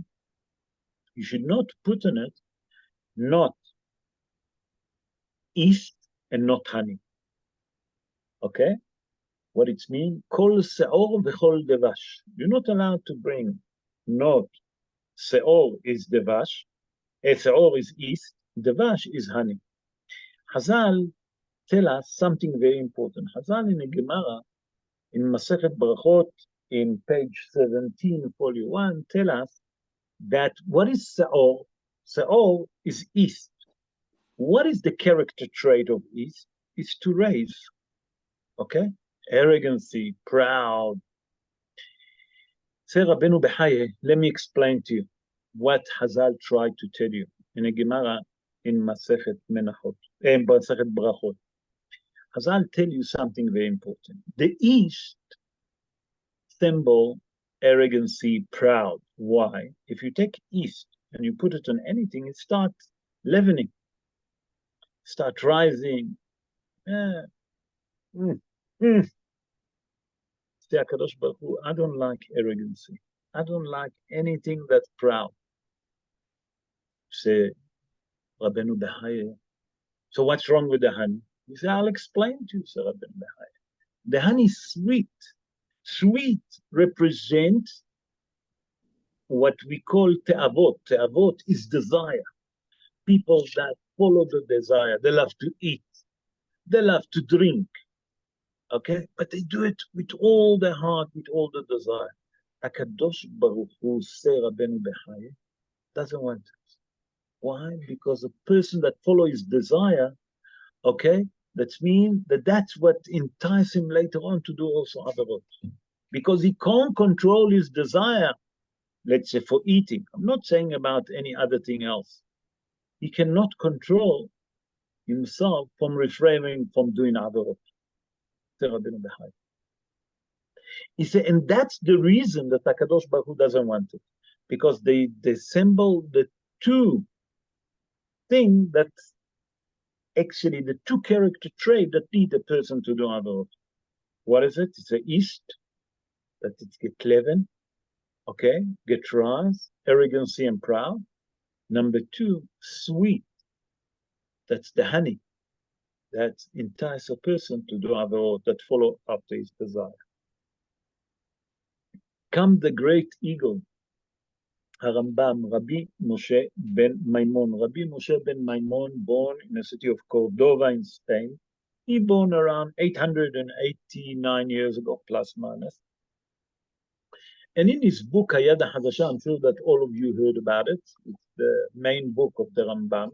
you should not put in it not yeast and not honey. Okay? What it means? Kol seor v'chol devash. You're not allowed to bring not seor is devash, seor is yeast, devash is honey. Chazal tell us something very important. Chazal in the Gemara, in Masechet Brachot, in page 17, folio 1, tell us that what is seor? Seor is yeast. What is the character trait of yeast? It's to raise, okay? Arrogancy, proud. Say Rabbeinu Bechaye, let me explain to you what Chazal tried to tell you in a Gemara in Masechet Menachot, Masechet Brachot. Chazal tell you something very important. The yeast symbol arrogancy, proud. Why? If you take yeast and you put it on anything, it starts leavening, start rising. Say HaKadosh Baruch Hu, I don't like arrogancy. I don't like anything that's proud. Say Rabbeinu Bechaye, so what's wrong with the honey? You say, I'll explain to you, Sir Rabbeinu Bechaye. The honey is sweet. Sweet represents what we call te'avot. Te'avot is desire. People that follow the desire. They love to eat. They love to drink. Okay? But they do it with all their heart, with all the desire. HaKadosh Baruch Hu, say Rabbeinu Bechaye, doesn't want it. Why? Because a person that follows his desire, okay, that means that that's what entices him later on to do also other works. Because he can't control his desire, let's say for eating. I'm not saying about any other thing else. He cannot control himself from refraining from doing other works. He said, and that's the reason that HaKadosh Baruch Hu doesn't want it. Because they assemble the two things that actually the two character traits that lead a person to do other works. What is it? It's a east, that it's get Levin, okay, get rise, arrogancy and proud. Number two, sweet. That's the honey that entices a person to do other works that follow after his desire. Come the great eagle, Harambam, Rabbi Moshe ben Maimon. Rabbi Moshe ben Maimon, born in the city of Cordova in Spain. He born around 889 years ago, plus minus. And in his book, Hayad HaHadasha, I'm sure that all of you heard about it. It's the main book of the Rambam.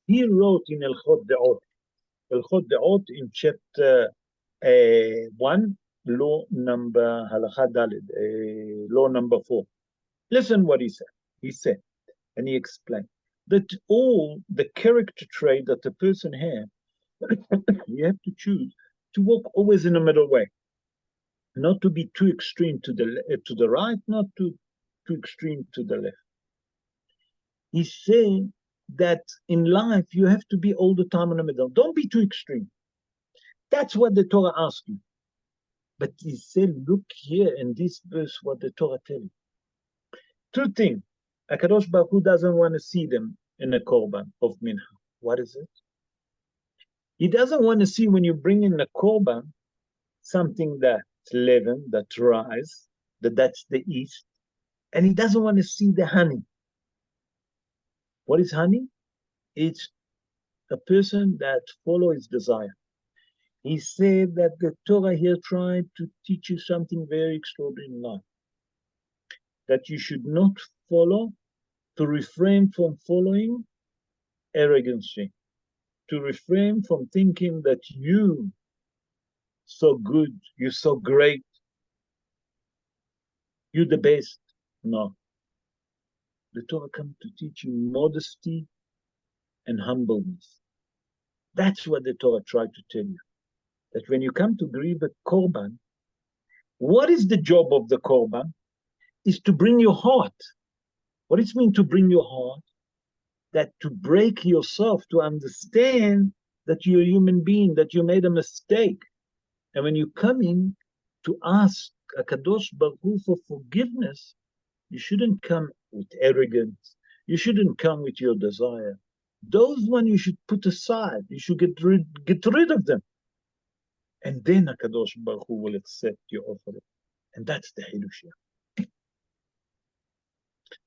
He wrote in Elchot De'ot. Elchot De'ot in chapter 1, law number Halakha Daled, law number 4. Listen what he said. He said, and he explained, that all the character trait that a person has, you have to choose to walk always in the middle way. Not to be too extreme to the right, not too extreme to the left. He's saying that in life you have to be all the time in the middle. Don't be too extreme. That's what the Torah asks you. But he said, look here in this verse what the Torah tells you. Two things. HaKadosh Baruch Hu doesn't want to see them in a korban of mincha. What is it? He doesn't want to see when you bring in a korban something that's leaven, that rise, that's the east, and he doesn't want to see the honey. What is honey? It's a person that follows his desire. He said that the Torah here tried to teach you something very extraordinary in life. That you should not follow, to refrain from following arrogancy, to refrain from thinking that you so good, you're so great, you're the best. No. The Torah comes to teach you modesty and humbleness. That's what the Torah tried to tell you. That when you come to grieve a korban, what is the job of the korban? Is to bring your heart. What does it mean to bring your heart? That to break yourself, to understand that you're a human being, that you made a mistake. And when you come in to ask HaKadosh Baruch Hu for forgiveness, you shouldn't come with arrogance. You shouldn't come with your desire. Those ones you should put aside. You should get rid of them. And then HaKadosh Baruch Hu will accept your offering. And that's the Hidush.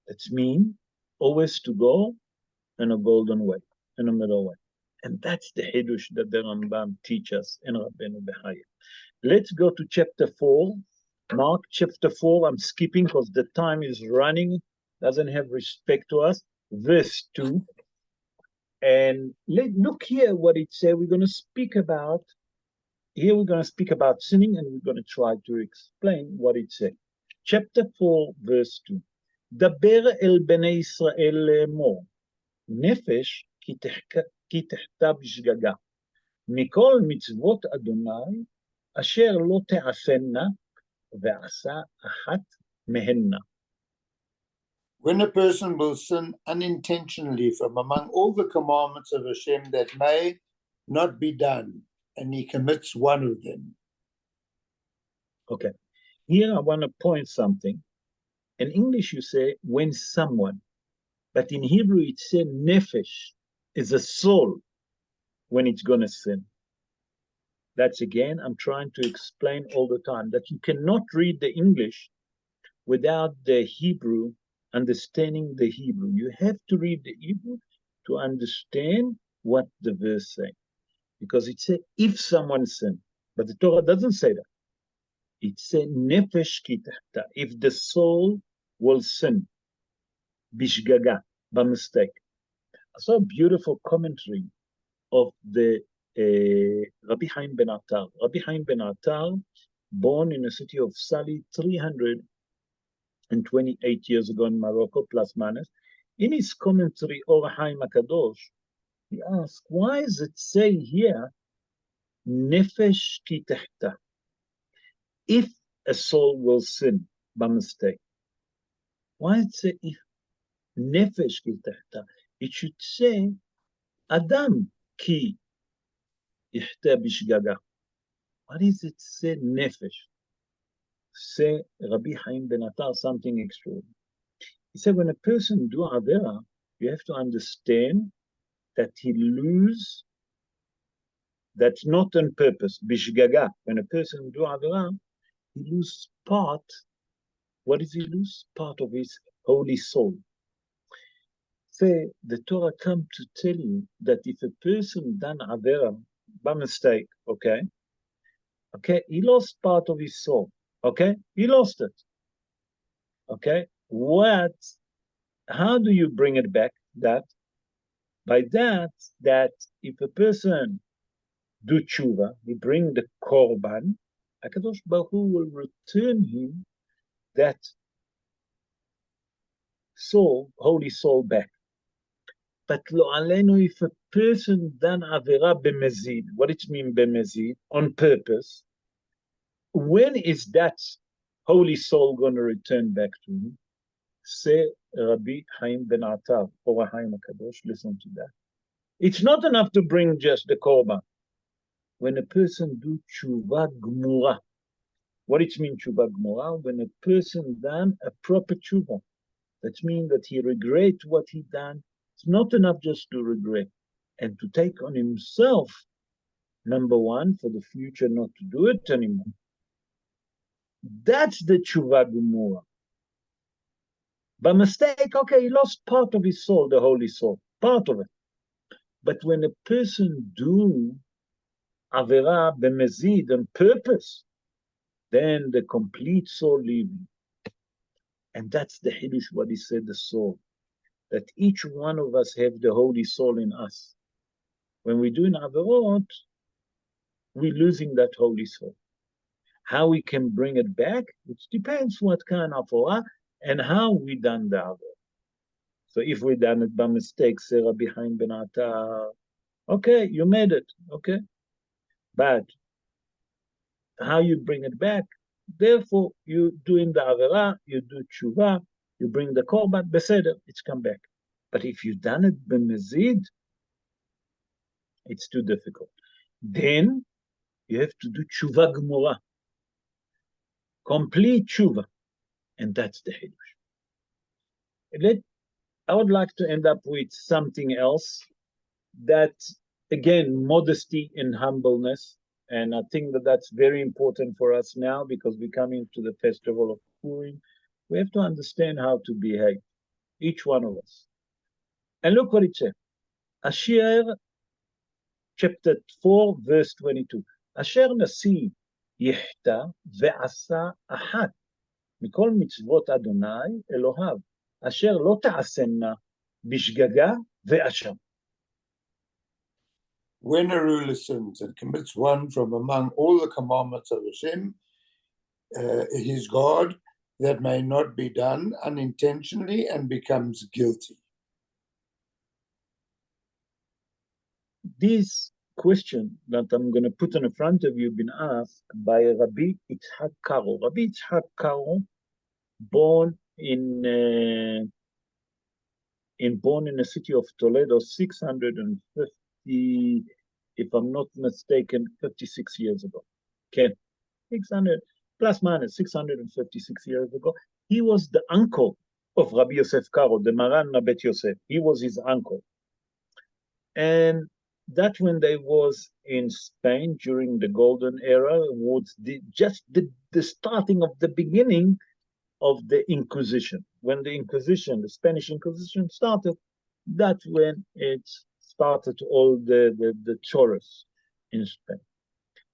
That means always to go in a golden way, in a middle way. And that's the Hidush that the Rambam teaches in Rabbeinu B'Chaya. Let's go to chapter 4. Mark chapter 4. I'm skipping because the time is running, doesn't have respect to us. Verse 2. And look here what it says. We're going to speak about, here we're going to speak about sinning, and we're going to try to explain what it says. Chapter 4, verse 2. דבר אל בני ישראל לאמור, נפש כי תחטא בשגגה, מכל מצוות אדוני, אשר לא תעשנה, ועשה אחת מהנה. When a person will sin unintentionally from among all the commandments of Hashem that may not be done, and he commits one of them. Okay, here I want to point something. In English, you say, when someone, but in Hebrew, it says nefesh, is a soul when it's going to sin. That's again, I'm trying to explain all the time that you cannot read the English without the Hebrew, understanding the Hebrew. You have to read the Hebrew to understand what the verse says. Because it says, if someone sins, but the Torah doesn't say that. It says, nefesh ki tahta, if the soul will sin. bishgaga, by mistake. I saw a beautiful commentary of the Rabbi Haim ben Attar. Rabbi Haim ben Attar, born in the city of Sali 328 years ago in Morocco, plus minus. In his commentary, Or Haim HaKadosh, he asked, why does it say here, Nefesh ki tehta? If a soul will sin by mistake, why does it say if Nefesh ki tehta? It should say Adam ki ihta bishgaga. Why does it say Nefesh? Say Rabbi Haim ben Attar something extraordinary. He said when a person do Avera, you have to understand that he lose, that's not on purpose, bishgaga. When a person do Avera, he lose part. What does he lose? Part of his holy soul. Say the Torah come to tell you that if a person done Avera by mistake, okay, he lost part of his soul, okay, he lost it, okay. How do you bring it back? That by that if a person do tshuva, he bring the korban, HaKadosh Baruch Hu will return him that soul, holy soul, back. But lo alenu, if a person done avera b'mezid, what it mean b'mezid? On purpose. When is that holy soul going to return back to him? Say Rabbi Haim ben Attar, or Haim HaKadosh, listen to that. It's not enough to bring just the korban. When a person do tshuva gmura, what it means tshuva gmura? When a person done a proper tshuva, that means that he regret what he done. It's not enough just to regret and to take on himself, number one, for the future not to do it anymore. That's the tshuva gmura. By mistake, okay, he lost part of his soul, the holy soul, part of it. But when a person do avera b'mezid on purpose, then the complete soul leaving. And that's the Hiddush, what he said, the soul. That each one of us have the holy soul in us. When we do an averot, we're losing that holy soul. How we can bring it back, which depends what kind of averah and how we done the averot. So if we done it by mistake, say Rabbi Haim ben Attar, okay, you made it, okay. But how you bring it back, therefore you doing the averah, you do tshuva, you bring the korban, beseder, it's come back. But if you done it b'mezid, it's too difficult. Then you have to do tshuva gemura, complete tshuva, and that's the Hiddush. I would like to end up with something else that, again, modesty and humbleness. And I think that that's very important for us now because we're coming to the festival of Purim. We have to understand how to behave, each one of us. And look what it says. Asher, chapter 4, verse 22. Asher nasi yehta ve'asa ahat mikol mitzvot Adonai Elohav. Asher lo ta'asenna bishgaga ve'asham. When a ruler sins and commits one from among all the commandments of Hashem, his God, that may not be done unintentionally and becomes guilty. This question that I'm going to put in front of you been asked by Rabbi Yitzhak Karo. Rabbi Yitzhak Karo, born in the city of Toledo, 650, if I'm not mistaken, 56 years ago. Okay, 600 plus minus 656 years ago. He was the uncle of Rabbi Yosef Karo, the Maran Bet Yosef. He was his uncle, and that when they was in Spain during the Golden Era, was just the starting of the beginning of the Inquisition. When the Inquisition, the Spanish Inquisition started, that's when it started all the chores in Spain.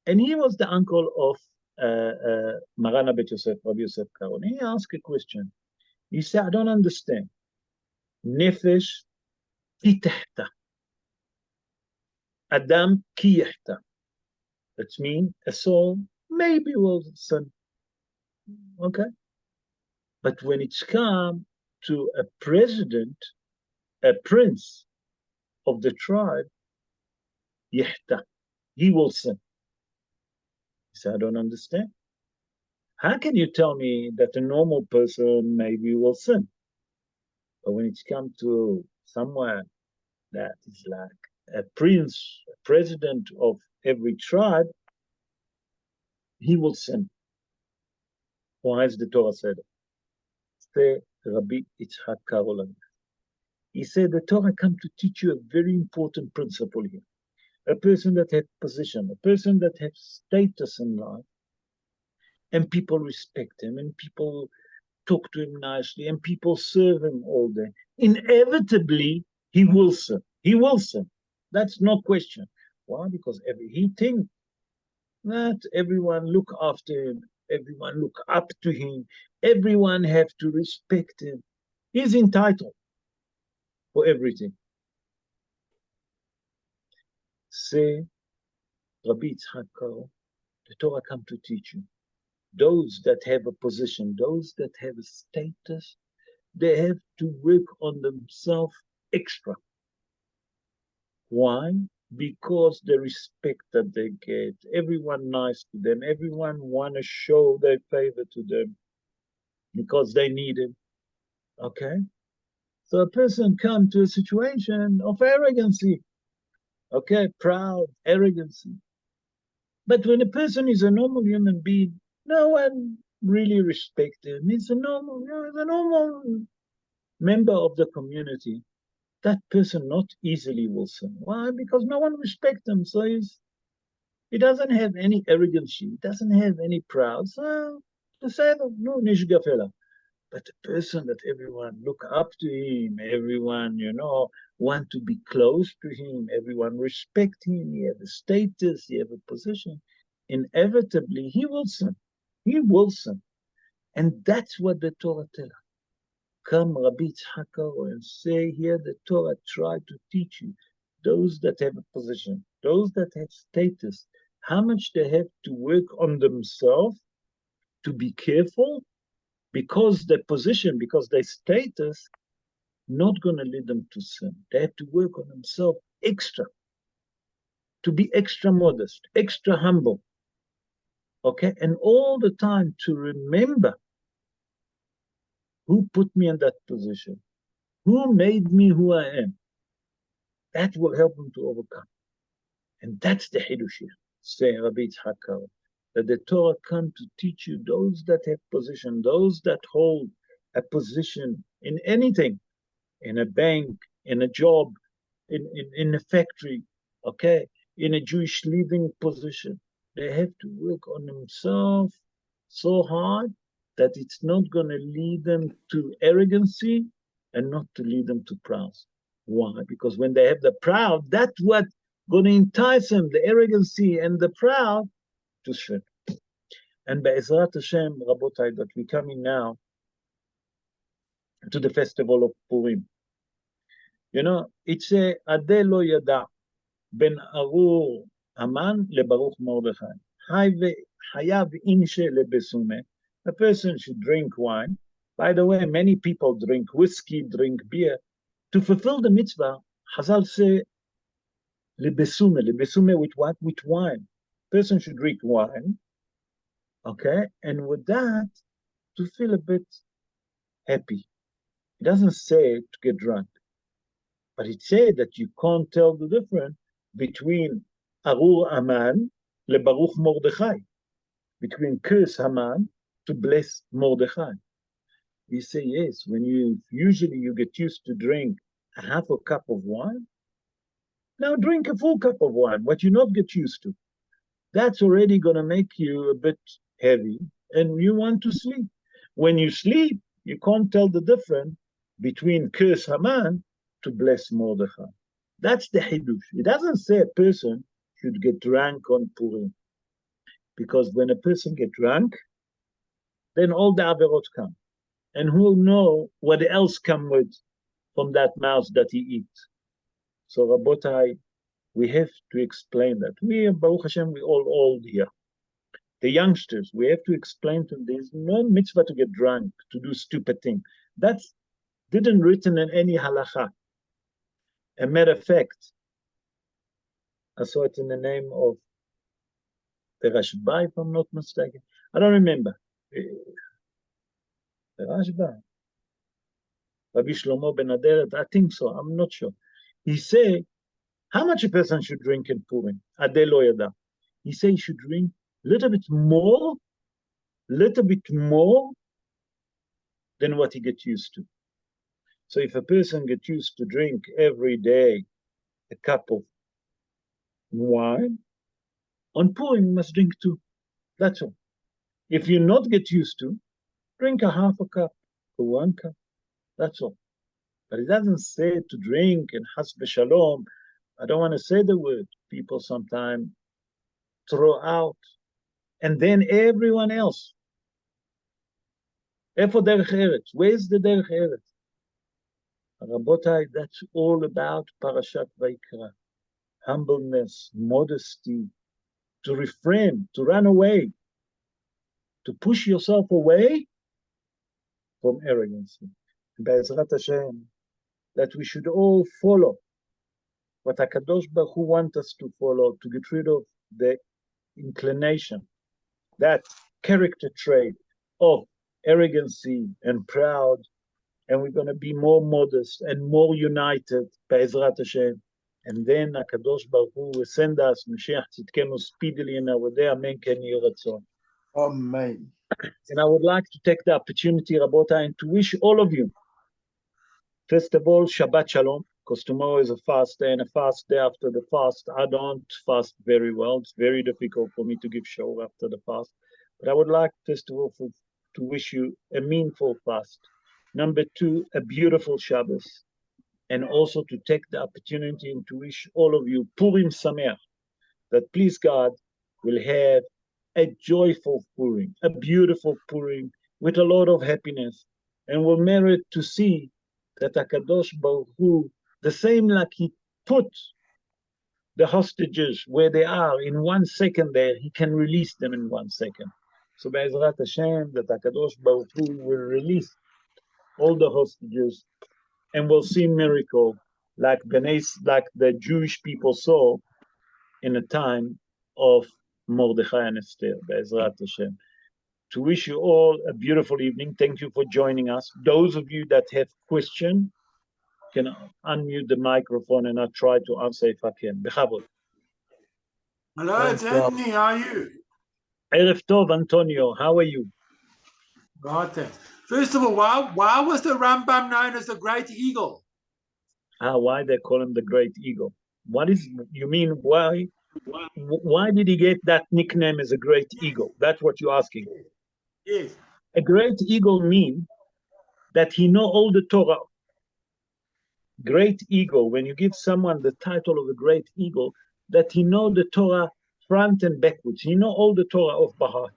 And he was the uncle of Maran Bet Yosef, Rabbi Yosef Karo. And he asked a question. He said, I don't understand. Nefesh ki tehta. Adam ki yehta. That means a soul maybe will sin. Okay? But when it's come to a president, a prince of the tribe, yehta, he will sin. He said, I don't understand. How can you tell me that a normal person maybe will sin? But when it's come to someone that is like a prince, a president of every tribe, he will sin. Why is the Torah said it? Say, Rabbi Yitzhak Karolan. He said the Torah come to teach you a very important principle here. A person that has position, a person that has status in life, and people respect him, and people talk to him nicely, and people serve him all day. Inevitably, he will sin. He will sin. That's no question. Why? Because he thinks that everyone look after him, everyone look up to him, everyone have to respect him. He's entitled for everything. Say, Rabbi Yitzhak Karo, the Torah come to teach you. Those that have a position, those that have a status, they have to work on themselves extra. Why? Because the respect that they get, everyone nice to them, everyone want to show their favor to them because they need it. Okay? So a person come to a situation of arrogancy. Okay? Proud, arrogancy. But when a person is a normal human being, no one really respects him. He's a normal member of the community. That person not easily will sin. Why? Because no one respects him. So he doesn't have any arrogance. He doesn't have any pride. So to say that, no, nishgafela. But the person that everyone look up to him, everyone, want to be close to him, everyone respect him, he have a status, he have a position, inevitably he will sin. He will sin. And that's what the Torah tells us. Come, Rabbi Yitzhak Karo, and say here the Torah tried to teach you, those that have a position, those that have status, how much they have to work on themselves to be careful, because their position, because their status, not going to lead them to sin. They have to work on themselves extra, to be extra modest, extra humble, okay? And all the time to remember who put me in that position, who made me who I am. That will help them to overcome. And that's the Hidush here, say Rabbi Yitzhak Karo, that the Torah come to teach you, those that have position, those that hold a position in anything, in a bank, in a job, in a factory, okay, in a Jewish living position. They have to work on themselves so hard that it's not going to lead them to arrogancy and not to lead them to proud. Why? Because when they have the proud, that's what going to entice them, the arrogancy and the proud, to sin. And Be'ezrat Hashem, Rabotai, that we coming now to the festival of Purim. It's a Ade lo yada ben Arur Haman leBaruch Mordechai. Hayav inshe lebesume. A person should drink wine. By the way, many people drink whiskey, drink beer. To fulfill the mitzvah, Chazal say lebesume with what? With wine. Person should drink wine, okay, and with that, to feel a bit happy. It doesn't say to get drunk. But it said that you can't tell the difference between Arur Haman leBaruch Mordechai, between curse Haman to bless Mordechai. You say, yes, when usually you get used to drink a half a cup of wine, now drink a full cup of wine, what you not get used to. That's already going to make you a bit heavy, and you want to sleep. When you sleep, you can't tell the difference between curse Haman to bless Mordechai. That's the Hidush. It doesn't say a person should get drunk on Purim. Because when a person gets drunk, then all the Averot come. And who will know what else come with from that mouth that he eats. So Rabotai, we have to explain that. We, Baruch Hashem, we all old here. The youngsters, we have to explain to them there's no mitzvah to get drunk, to do stupid things. That's didn't written in any halacha. A matter of fact, I saw it in the name of the Rabbi, if I'm not mistaken. I don't remember. The Rabbi, Rabbi Shlomo ben Aderet, I think so, I'm not sure. He said, how much a person should drink in Purim? Adel lo yada. He said he should drink a little bit more than what he gets used to. So if a person gets used to drink every day a cup of wine, on Purim you must drink 2. That's all. If you not get used to, drink a half a cup or 1 cup. That's all. But it doesn't say to drink and has b'shalom. I don't want to say the word. People sometimes throw out. And then everyone else. Efo derech eretz? Where's the derech eretz? Rabotai, that's all about Parashat Vayikra. Humbleness, modesty, to refrain, to run away, to push yourself away from arrogance. Be'ezrat Hashem, that we should all follow what HaKadosh Baruch Hu wants us to follow, to get rid of the inclination, that character trait of arrogancy and proud, and we're going to be more modest and more united, Be'ezrat Hashem. And then HaKadosh Baruch Hu will send us, Mashiach Tzidkenu speedily in our day, Amen, Ken Yeh Ratzon. Amen. And I would like to take the opportunity, Rabotai, and to wish all of you, first of all, Shabbat Shalom, because tomorrow is a fast day, and a fast day after the fast. I don't fast very well. It's very difficult for me to give show after the fast. But I would like, first of all, to wish you a meaningful fast. Number 2, a beautiful Shabbos. And also to take the opportunity and to wish all of you Purim Sameach, that please God will have a joyful Purim, a beautiful Purim with a lot of happiness, and will merit to see that HaKadosh Baruch Hu, the same like he put the hostages where they are in 1 second there, he can release them in 1 second. So Be'ezrat Hashem, that HaKadosh Baruch Hu will release all the hostages, and we'll see miracle like the Jewish people saw in a time of Mordechai and Esther, Be'ezrat Hashem. To wish you all a beautiful evening. Thank you for joining us. Those of you that have questions can unmute the microphone and I'll try to answer if I can. Bechavod. Hello, it's Anthony. How are you? Erev Tov, Antonio. How are you? Right then. First of all, why was the Rambam known as the Great Eagle? Why they call him the Great Eagle? What is, you mean, why did he get that nickname as a Great Eagle? That's what you're asking. Yes. A Great Eagle means that he know all the Torah. Great Eagle, when you give someone the title of a Great Eagle, that he know the Torah front and backwards. He know all the Torah of Bahar.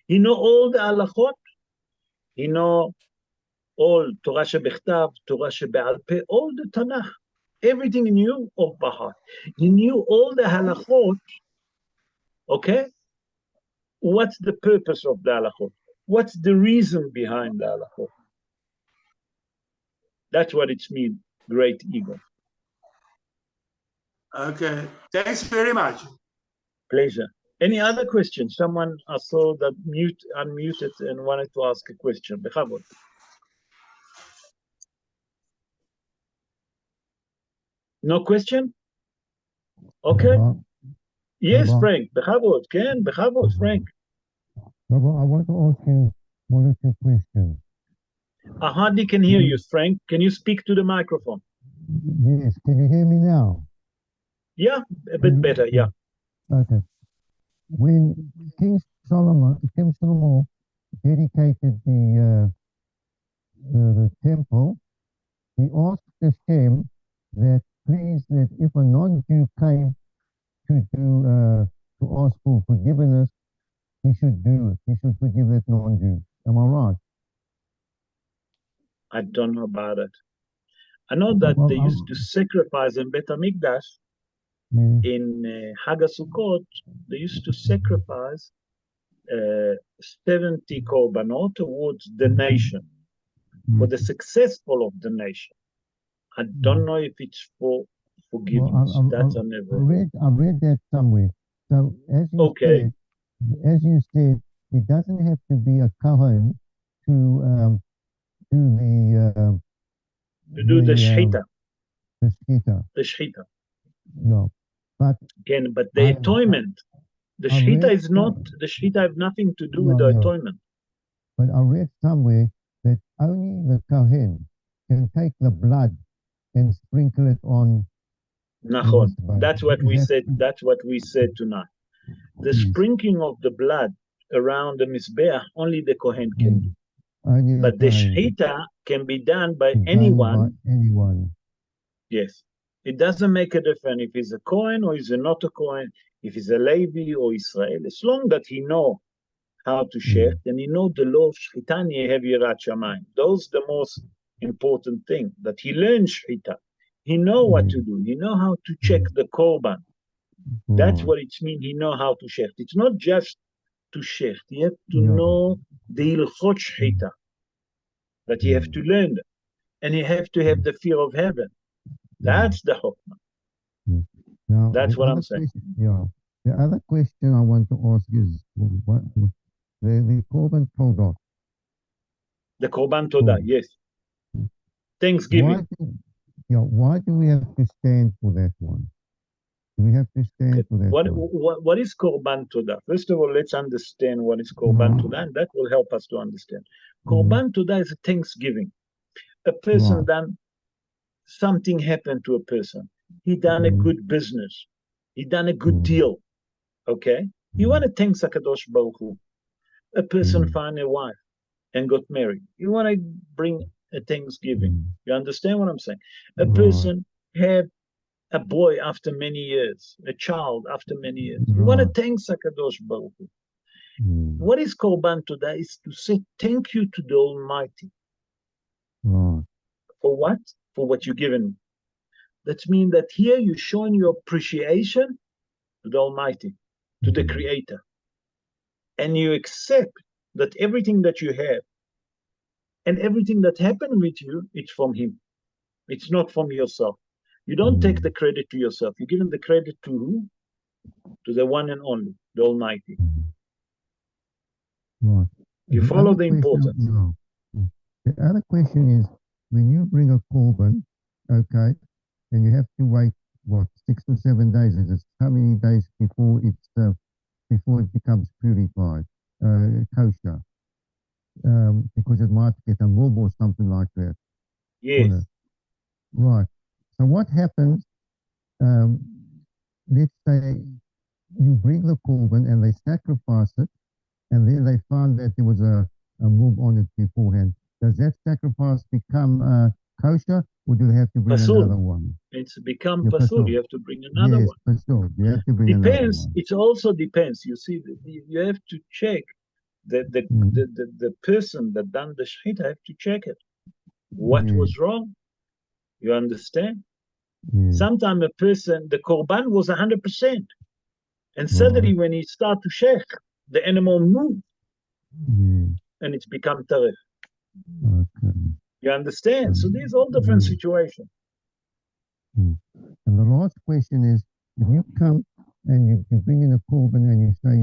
He know all the halachot. He know all Torah shebechtav, Torah shebe'al peh, all the Tanakh. Everything he knew of Bahar. He knew all the halachot. Okay? What's the purpose of the halachot? What's the reason behind the halachot? That's what it means, Great Eagle. Okay. Thanks very much. Pleasure. Any other questions? Someone I saw that unmuted and wanted to ask a question. Bechavod. No question? Okay. Yes, Rabbi. Frank. Bechavod. Ken, Bechavod, Frank. Rabbi, I want to ask you one or two questions. I hardly can hear you, Frank. Can you speak to the microphone? Yes, can you hear me now? Yeah, a bit better, yeah. Okay. When King Solomon dedicated the temple, he asked Hashem that please, that if a non-Jew came to ask for forgiveness, he should do it. He should forgive that non-Jew. Am I right? I don't know about it. I know that Well, they used to sacrifice in Bet HaMikdash, in Hag HaSukkot, they used to sacrifice 70 korbanot towards the nation, for the successful of the nation. I don't know if it's for forgiveness. That's I never. I read that somewhere. So Okay. As you said, it doesn't have to be a Kohen to do the shechita. The shechita. The shechita. Yeah. But again, but the atonement, the shechita is not, the shechita have nothing to do with the atonement. But I read somewhere that only the Kohen can take the blood and sprinkle it on. That's what we said. That's what we said tonight. The sprinkling of the blood around the mizbeach, only the Kohen can do. But the shechita can be done by anyone. Yes. It doesn't make a difference if he's a Kohen or he's not a Kohen, if he's a Levy or Israel, as long that he know how to shecht and he know the law of shechita and he have yirat shamayim. Those the most important thing, that he learns shechita. He know what to do. He know how to check the korban. That's what it means. He know how to shecht. It's not just to shecht. You have to know the ilchot shechita. That you have to learn them. And you have to have the fear of heaven. That's the chokmah. That's what I'm saying. The other question I want to ask is the korban todah. The korban todah, yes. Thanksgiving. Why do we have to stand for that one? Do we have to stand for that what is korban todah? First of all, let's understand what is korban todah, and that will help us to understand. Korban todah is a thanksgiving. A person done something happened to a person. He done a good business. He done a good deal. Okay? You want to thank HaKadosh Baruch Hu. A person found a wife and got married. You want to bring a thanksgiving. You understand what I'm saying? A person had a boy after many years, a child after many years. You want to thank HaKadosh Baruch Hu. What is Korban Todah? Is to say thank you to the Almighty. For what? For what you've given me. That means that here you're showing your appreciation to the Almighty, to the Creator. And you accept that everything that you have and everything that happened with you, it's from Him. It's not from yourself. You don't take the credit to yourself. You give Him the credit to who? To the one and only, the Almighty. You follow the importance. The other question is, when you bring a korban, okay, and you have to wait, 6 to 7 days? It's how many days before it becomes purified, kosher? Because it might get a mob or something like that. Yes. Right. So what happens, let's say you bring the korban and they sacrifice it, and then they find that there was a mob on it beforehand. Does that sacrifice become kosher, or do they have to bring another one? It's become pasul. You have to bring another one. Pasul. You have to bring another one. It also depends. You see, you have to check the person that done the shechita. Have to check it. What was wrong? You understand? Sometimes a person, the korban was 100%, and suddenly when he start to shech, the animal moved, and it's become taref. You understand? So these are all different situations. And the last question is, if you come and you bring in a korban and you say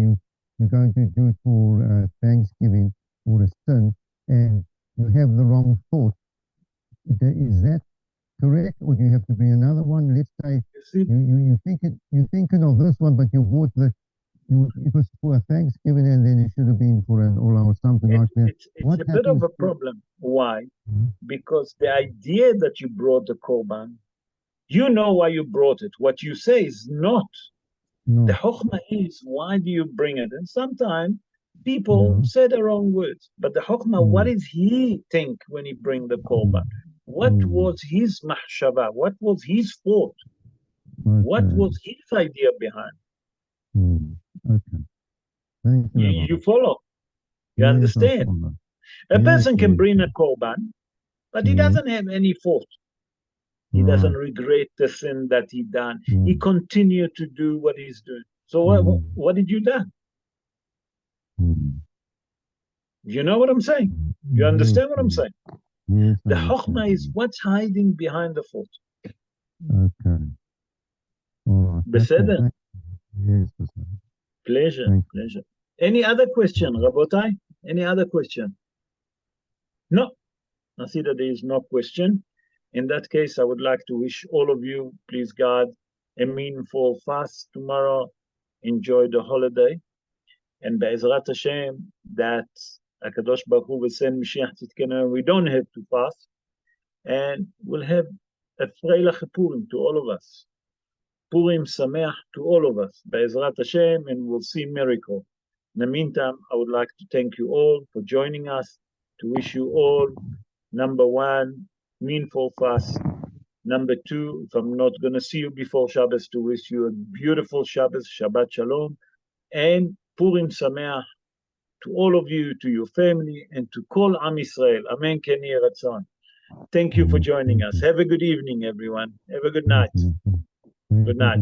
you're going to do it for Thanksgiving or a sin, and you have the wrong thought, is that correct, or do you have to bring another one? Let's say you're thinking of this one, but you bought it was for a Thanksgiving, and then it should have been for an Olah or something like that. It's a bit of a problem. Why? Because the idea that you brought the korban, you know why you brought it. What you say is not. The chokhmah is, why do you bring it? And sometimes people say the wrong words. But the chokhmah, what does he think when he bring the korban? What was his mahshava? What was his thought? What was his idea behind? Okay. Thank you. You follow? You understand? A person can bring a korban, but he doesn't have any thought. He doesn't Right. regret the sin that he done. Mm. He continued to do what he's doing. So what did you do? Mm. You know what I'm saying? You Yes, understand what I'm yes, saying? yes, I The chokhmah is understand. what's hiding behind the fault. Okay. All right. Beseder? Okay. Yes, Pastor. Pleasure, Thank you. pleasure. Any other question, Rabotai? Any other question? No, I see that there is no question. In that case, I would like to wish all of you, please God, a meaningful fast tomorrow. Enjoy the holiday. And Be'ezrat Hashem, that HaKadosh Baruch Hu will send Mashiach Tzidkenu, we don't have to fast. And we'll have a Freilach Purim to all of us. Purim Sameach to all of us. Be'ezrat Hashem, and we'll see miracle. In the meantime, I would like to thank you all for joining us, to wish you all, number one, meaningful fast. Number two, if I'm not going to see you before Shabbos, to wish you a beautiful Shabbos, Shabbat Shalom, and Purim Sameach to all of you, to your family, and to Kol Am Yisrael. Amen. Ken Yeh Ratzon. Thank you for joining us. Have a good evening, everyone. Have a good night. Thank you. Good night.